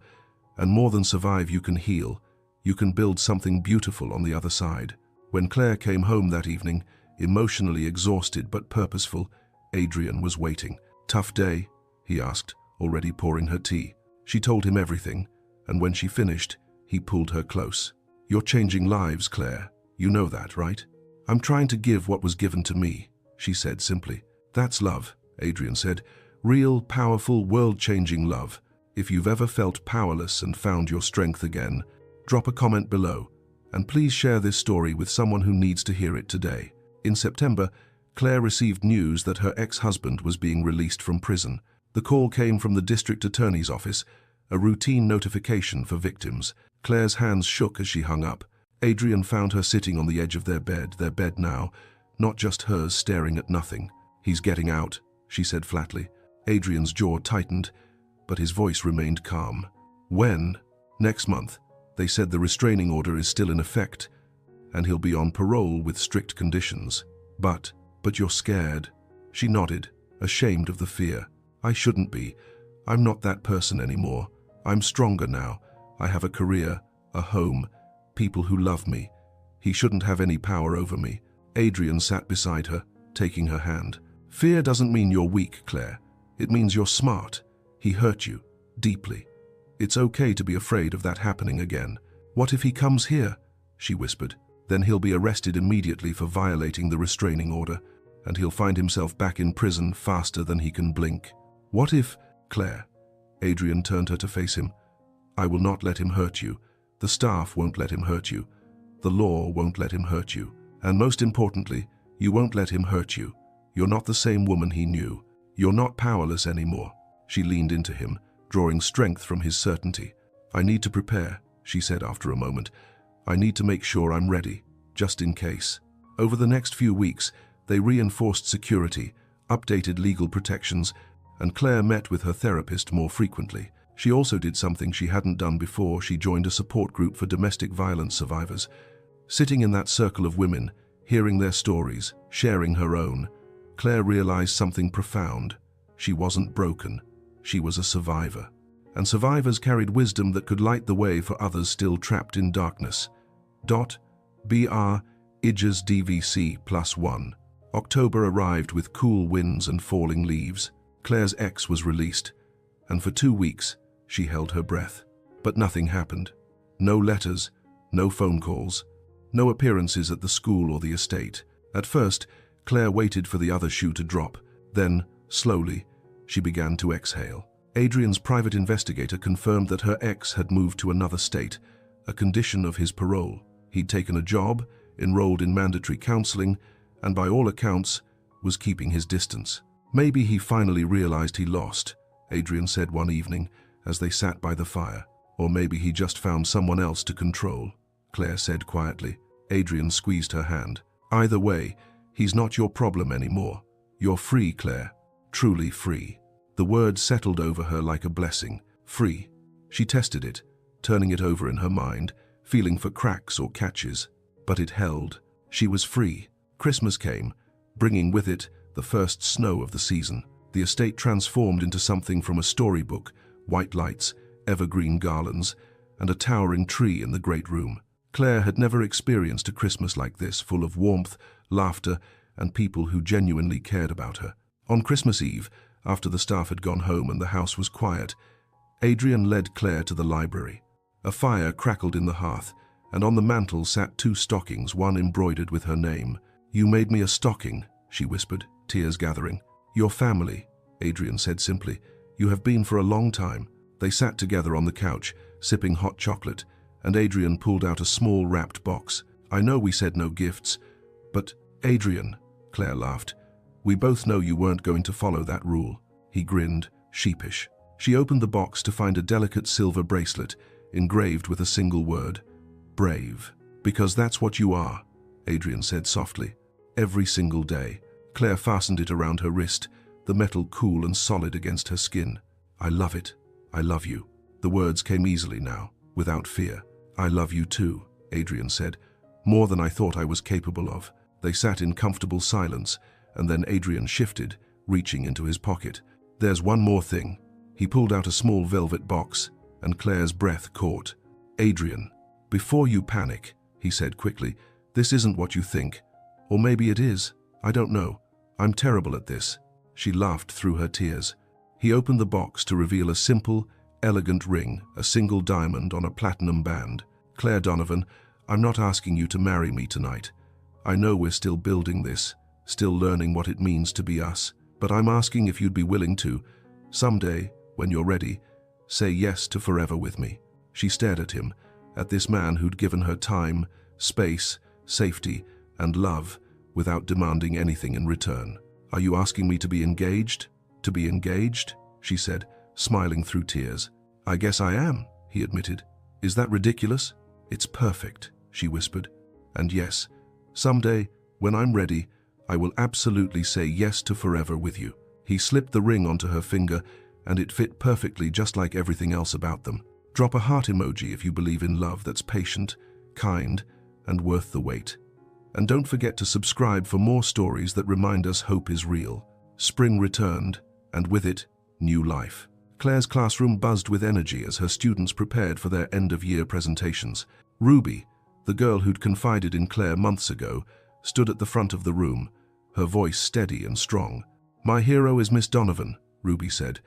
"and more than survive, you can heal. You can build something beautiful on the other side." When Claire came home that evening, emotionally exhausted but purposeful, Adrian was waiting. "Tough day?" he asked, already pouring her tea. She told him everything, and when she finished, he pulled her close. "You're changing lives, Claire. You know that, right?" "I'm trying to give what was given to me," she said simply. "That's love," Adrian said. "Real, powerful, world-changing love. If you've ever felt powerless and found your strength again, drop a comment below, and please share this story with someone who needs to hear it today." In September, Claire received news that her ex-husband was being released from prison. The call came from the district attorney's office, a routine notification for victims. Claire's hands shook as she hung up. Adrian found her sitting on the edge of their bed now, not just hers staring at nothing. "He's getting out," she said flatly. Adrian's jaw tightened, but his voice remained calm. "When?" "Next month. They said the restraining order is still in effect, and he'll be on parole with strict conditions." But you're scared." She nodded, ashamed of the fear. "I shouldn't be. I'm not that person anymore. I'm stronger now. I have a career, a home, people who love me. He shouldn't have any power over me." Adrian sat beside her, taking her hand. "Fear doesn't mean you're weak, Claire. It means you're smart. He hurt you, deeply. It's okay to be afraid of that happening again." "What if he comes here?" she whispered. "Then he'll be arrested immediately for violating the restraining order, and he'll find himself back in prison faster than he can blink." "What if—" "Claire," Adrian turned her to face him. "I will not let him hurt you. The staff won't let him hurt you. The law won't let him hurt you. And most importantly, you won't let him hurt you. You're not the same woman he knew. You're not powerless anymore." She leaned into him, drawing strength from his certainty. "I need to prepare," she said after a moment. "I need to make sure I'm ready, just in case." Over the next few weeks, they reinforced security, updated legal protections, and Claire met with her therapist more frequently. She also did something she hadn't done before. She joined a support group for domestic violence survivors. Sitting in that circle of women, hearing their stories, sharing her own, Claire realized something profound. She wasn't broken. She was a survivor. And survivors carried wisdom that could light the way for others still trapped in darkness. Br Idges DVC +1. October arrived with cool winds and falling leaves. Claire's ex was released, and for 2 weeks, she held her breath. But nothing happened. No letters, no phone calls, no appearances at the school or the estate. At first, Claire waited for the other shoe to drop. Then, slowly, she began to exhale. Adrian's private investigator confirmed that her ex had moved to another state, a condition of his parole. He'd taken a job, enrolled in mandatory counseling, and by all accounts, was keeping his distance. "Maybe he finally realized he lost," Adrian said one evening as they sat by the fire. "Or maybe he just found someone else to control," Claire said quietly. Adrian squeezed her hand. "Either way, he's not your problem anymore. You're free, Claire. Truly free." The word settled over her like a blessing. Free. She tested it, turning it over in her mind, feeling for cracks or catches. But it held. She was free. Christmas came, bringing with it the first snow of the season. The estate transformed into something from a storybook: white lights, evergreen garlands, and a towering tree in the great room. Claire had never experienced a Christmas like this, full of warmth, laughter, and people who genuinely cared about her. On Christmas Eve, after the staff had gone home and the house was quiet, Adrian led Claire to the library. A fire crackled in the hearth, and on the mantel sat 2 stockings, one embroidered with her name. "You made me a stocking," she whispered, tears gathering. "Your family," Adrian said simply. "You have been for a long time." They sat together on the couch, sipping hot chocolate, and Adrian pulled out a small wrapped box. "I know we said no gifts, but Adrian," Claire laughed, "we both know you weren't going to follow that rule." He grinned, sheepish. She opened the box to find a delicate silver bracelet engraved with a single word: brave. "Because that's what you are," Adrian said softly. "Every single day." Claire fastened it around her wrist, the metal cool and solid against her skin. "I love it. I love you." The words came easily now, without fear. "I love you too," Adrian said, "more than I thought I was capable of." They sat in comfortable silence, and then Adrian shifted, reaching into his pocket. "There's one more thing." He pulled out a small velvet box, and Claire's breath caught. "Adrian, before you panic," he said quickly, "this isn't what you think. Or maybe it is. I don't know. I'm terrible at this." She laughed through her tears. He opened the box to reveal a simple, elegant ring, a single diamond on a platinum band. "Claire Donovan, I'm not asking you to marry me tonight. I know we're still building this, still learning what it means to be us, but I'm asking if you'd be willing to, someday, when you're ready, say yes to forever with me." She stared at him, at this man who'd given her time, space, safety, and love without demanding anything in return. "Are you asking me to be engaged? To be engaged?" she said, smiling through tears. "I guess I am," he admitted. "Is that ridiculous?" "It's perfect," she whispered. "And yes, someday, when I'm ready, I will absolutely say yes to forever with you." He slipped the ring onto her finger, and it fit perfectly, just like everything else about them. Drop a heart emoji if you believe in love that's patient, kind, and worth the wait. And don't forget to subscribe for more stories that remind us hope is real. Spring returned, and with it, new life. Claire's classroom buzzed with energy as her students prepared for their end-of-year presentations. Ruby, the girl who'd confided in Claire months ago, stood at the front of the room, her voice steady and strong. "My hero is Miss Donovan," Ruby said,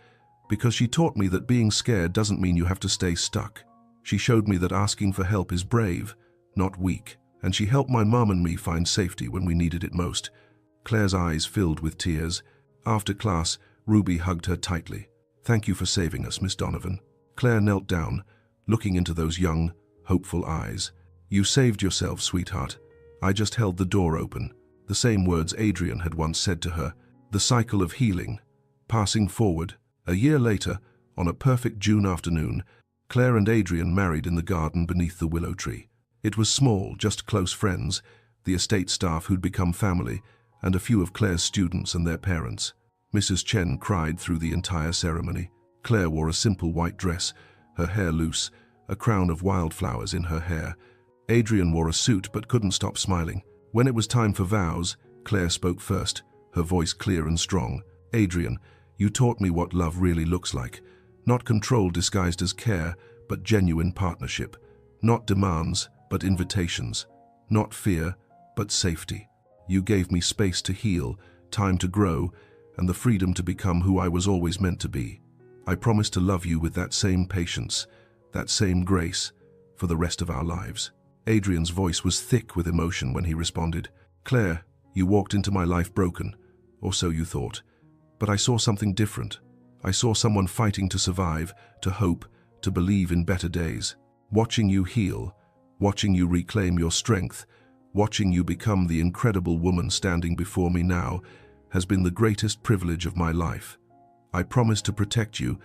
"because she taught me that being scared doesn't mean you have to stay stuck. She showed me that asking for help is brave, not weak, and she helped my mom and me find safety when we needed it most." Claire's eyes filled with tears. After class, Ruby hugged her tightly. "Thank you for saving us, Miss Donovan." Claire knelt down, looking into those young, hopeful eyes. "You saved yourself, sweetheart. I just held the door open." The same words Adrian had once said to her. The cycle of healing, passing forward. A year later, on a perfect June afternoon, Claire and Adrian married in the garden beneath the willow tree. It was small, just close friends, the estate staff who'd become family, and a few of Claire's students and their parents. Mrs. Chen cried through the entire ceremony. Claire wore a simple white dress, her hair loose, a crown of wildflowers in her hair. Adrian wore a suit but couldn't stop smiling. When it was time for vows, Claire spoke first, her voice clear and strong. "Adrian, you taught me what love really looks like. Not control disguised as care, but genuine partnership. Not demands, but invitations. Not fear, but safety. You gave me space to heal, time to grow, and the freedom to become who I was always meant to be. I promise to love you with that same patience, that same grace, for the rest of our lives." Adrian's voice was thick with emotion when he responded. "Claire, you walked into my life broken, or so you thought. But I saw something different. I saw someone fighting to survive, to hope, to believe in better days. Watching you heal, watching you reclaim your strength, watching you become the incredible woman standing before me now, has been the greatest privilege of my life. I promise to protect you,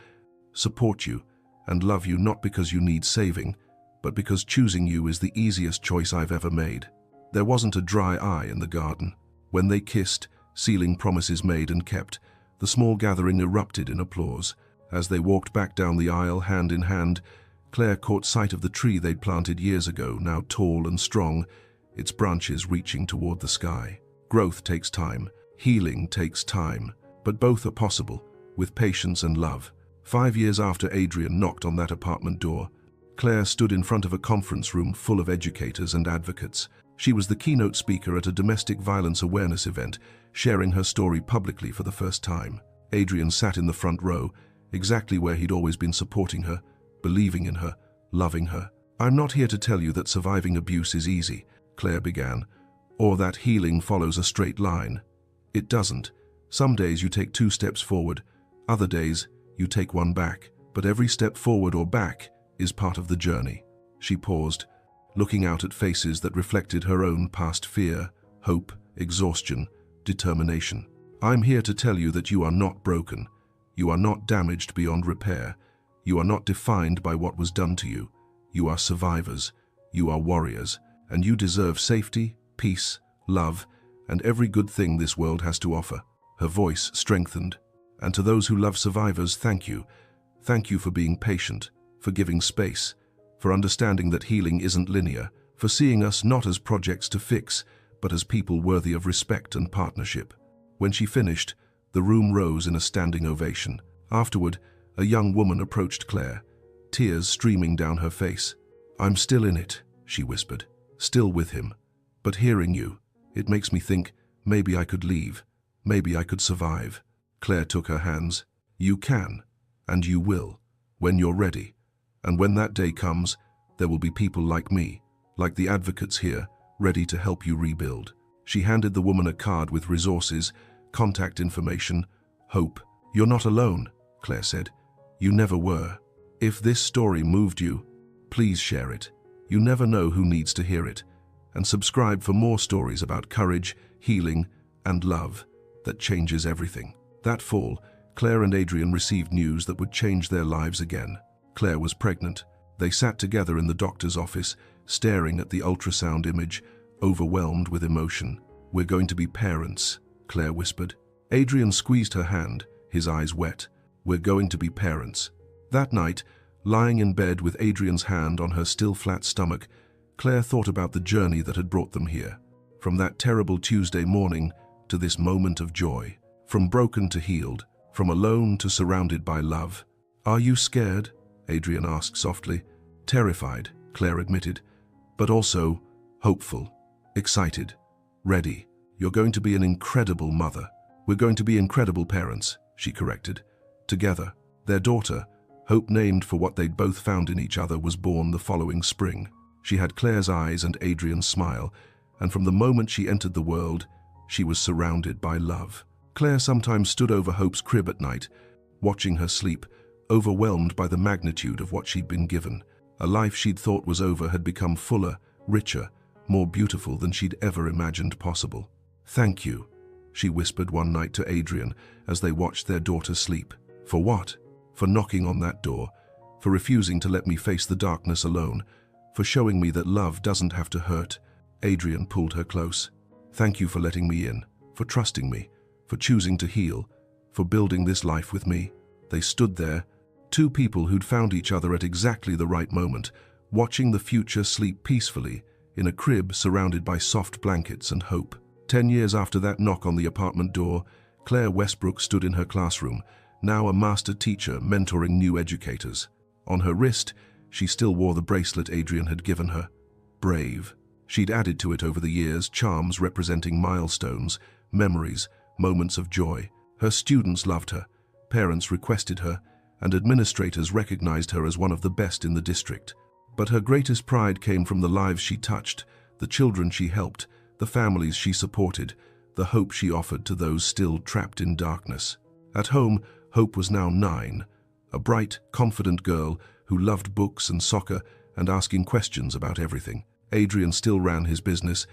support you, and love you not because you need saving, but because choosing you is the easiest choice I've ever made." There wasn't a dry eye in the garden. When they kissed, sealing promises made and kept, the small gathering erupted in applause. As they walked back down the aisle hand in hand, Claire caught sight of the tree they'd planted years ago, now tall and strong, its branches reaching toward the sky. Growth takes time, healing takes time, but both are possible, with patience and love. 5 years after Adrian knocked on that apartment door, Claire stood in front of a conference room full of educators and advocates. She was the keynote speaker at a domestic violence awareness event, sharing her story publicly for the first time. Adrian sat in the front row, exactly where he'd always been, supporting her, believing in her, loving her. "I'm not here to tell you that surviving abuse is easy," Claire began, "or that healing follows a straight line. It doesn't. Some days you take 2 steps forward, other days you take 1 back. but every step forward or back is part of the journey. She paused, looking out at faces that reflected her own past fear, hope, exhaustion, determination. I'm here to tell you that you are not broken. You are not damaged beyond repair. You are not defined by what was done to you. You are survivors. You are warriors. And you deserve safety, peace, love, and every good thing this world has to offer. Her voice strengthened. And to those who love survivors, thank you. Thank you for being patient, for giving space, for understanding that healing isn't linear, for seeing us not as projects to fix, but as people worthy of respect and partnership. When she finished, the room rose in a standing ovation. Afterward, a young woman approached Claire, tears streaming down her face. "I'm still in it," she whispered, "still with him. But hearing you, it makes me think maybe I could leave, maybe I could survive." Claire took her hands. "You can, and you will, when you're ready. And when that day comes, there will be people like me, like the advocates here, ready to help you rebuild." She handed the woman a card with resources, contact information, hope. "You're not alone," Claire said. "You never were. If this story moved you, please share it. You never know who needs to hear it. And subscribe for more stories about courage, healing, and love that changes everything." That fall, Claire and Adrian received news that would change their lives again. Claire was pregnant. They sat together in the doctor's office, staring at the ultrasound image, overwhelmed with emotion. "We're going to be parents," Claire whispered. Adrian squeezed her hand, his eyes wet. "We're going to be parents." That night, lying in bed with Adrian's hand on her still flat stomach, Claire thought about the journey that had brought them here. From that terrible Tuesday morning to this moment of joy. From broken to healed. From alone to surrounded by love. "Are you scared?" Adrian asked softly. "Terrified," Claire admitted, "but also hopeful, excited, ready. You're going to be an incredible mother." "We're going to be incredible parents," she corrected. Together, their daughter, Hope, named for what they'd both found in each other, was born the following spring. She had Claire's eyes and Adrian's smile, and from the moment she entered the world, she was surrounded by love. Claire sometimes stood over Hope's crib at night, watching her sleep, overwhelmed by the magnitude of what she'd been given. A life she'd thought was over had become fuller, richer, more beautiful than she'd ever imagined possible. "Thank you," she whispered one night to Adrian as they watched their daughter sleep. "For what? For knocking on that door, for refusing to let me face the darkness alone, for showing me that love doesn't have to hurt." Adrian pulled her close. "Thank you for letting me in, for trusting me, for choosing to heal, for building this life with me." They stood there, two people who'd found each other at exactly the right moment, watching the future sleep peacefully in a crib surrounded by soft blankets and hope. 10 years after that knock on the apartment door, Claire Westbrook stood in her classroom, now a master teacher mentoring new educators. On her wrist, she still wore the bracelet Adrian had given her. Brave. She'd added to it over the years, charms representing milestones, memories, moments of joy. Her students loved her, parents requested her, and administrators recognized her as one of the best in the district. But her greatest pride came from the lives she touched, the children she helped, the families she supported, the hope she offered to those still trapped in darkness. At home, Hope was now 9, a bright, confident girl who loved books and soccer and asking questions about everything. Adrian still ran his business,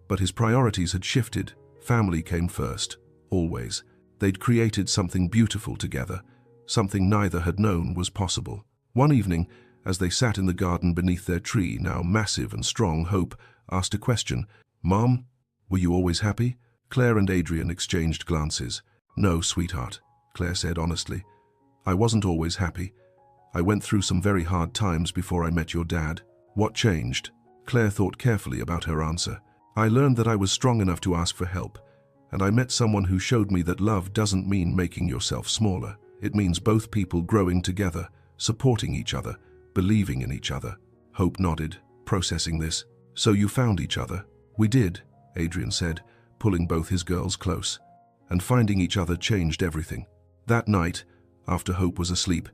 but his priorities had shifted. Family came first, always. They'd created something beautiful together, something neither had known was possible. One evening, as they sat in the garden beneath their tree, now massive and strong, Hope asked a question. "Mom, were you always happy?" Claire and Adrian exchanged glances. "No, sweetheart," Claire said honestly. "I wasn't always happy. I went through some very hard times before I met your dad." "What changed?" Claire thought carefully about her answer. "I learned that I was strong enough to ask for help, and I met someone who showed me that love doesn't mean making yourself smaller. It means both people growing together, supporting each other, believing in each other." Hope nodded, processing this. "So you found each other?" "We did," Adrian said, pulling both his girls close. "And finding each other changed everything." That night, after Hope was asleep,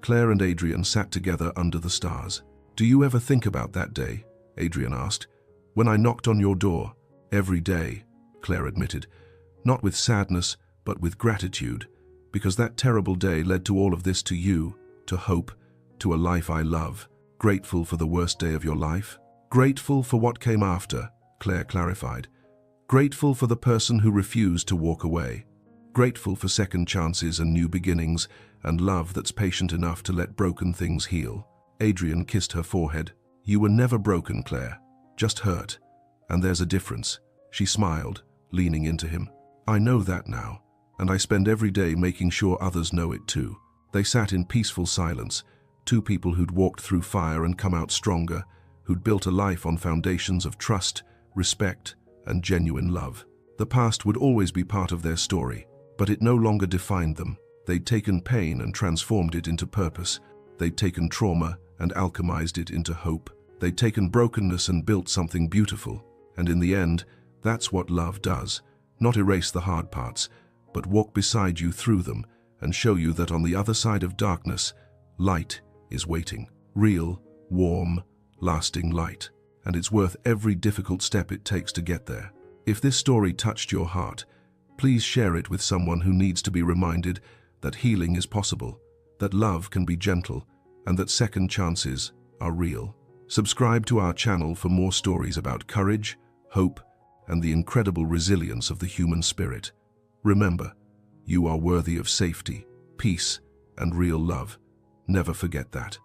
Claire and Adrian sat together under the stars. "Do you ever think about that day?" Adrian asked. "When I knocked on your door?" "Every day," Claire admitted. "Not with sadness, but with gratitude, because that terrible day led to all of this, to you, to hope, to a life I love. Grateful for the worst day of your life? Grateful for what came after, Claire clarified. Grateful for the person who refused to walk away. Grateful for second chances and new beginnings, and love that's patient enough to let broken things heal. Adrian kissed her forehead. You were never broken, Claire, just hurt. And there's a difference. She smiled, leaning into him. I know that now, and I spend every day making sure others know it too. They sat in peaceful silence, two people who'd walked through fire and come out stronger, who'd built a life on foundations of trust, respect, and genuine love. The past would always be part of their story, but it no longer defined them. They'd taken pain and transformed it into purpose. They'd taken trauma and alchemized it into hope. They'd taken brokenness and built something beautiful. And in the end, that's what love does. Not erase the hard parts, but walk beside you through them and show you that on the other side of darkness, light is waiting. Real, warm, lasting light. And it's worth every difficult step it takes to get there. If this story touched your heart, please share it with someone who needs to be reminded that healing is possible, that love can be gentle, and that second chances are real. Subscribe to our channel for more stories about courage, hope, and the incredible resilience of the human spirit. Remember, you are worthy of safety, peace, and real love. Never forget that.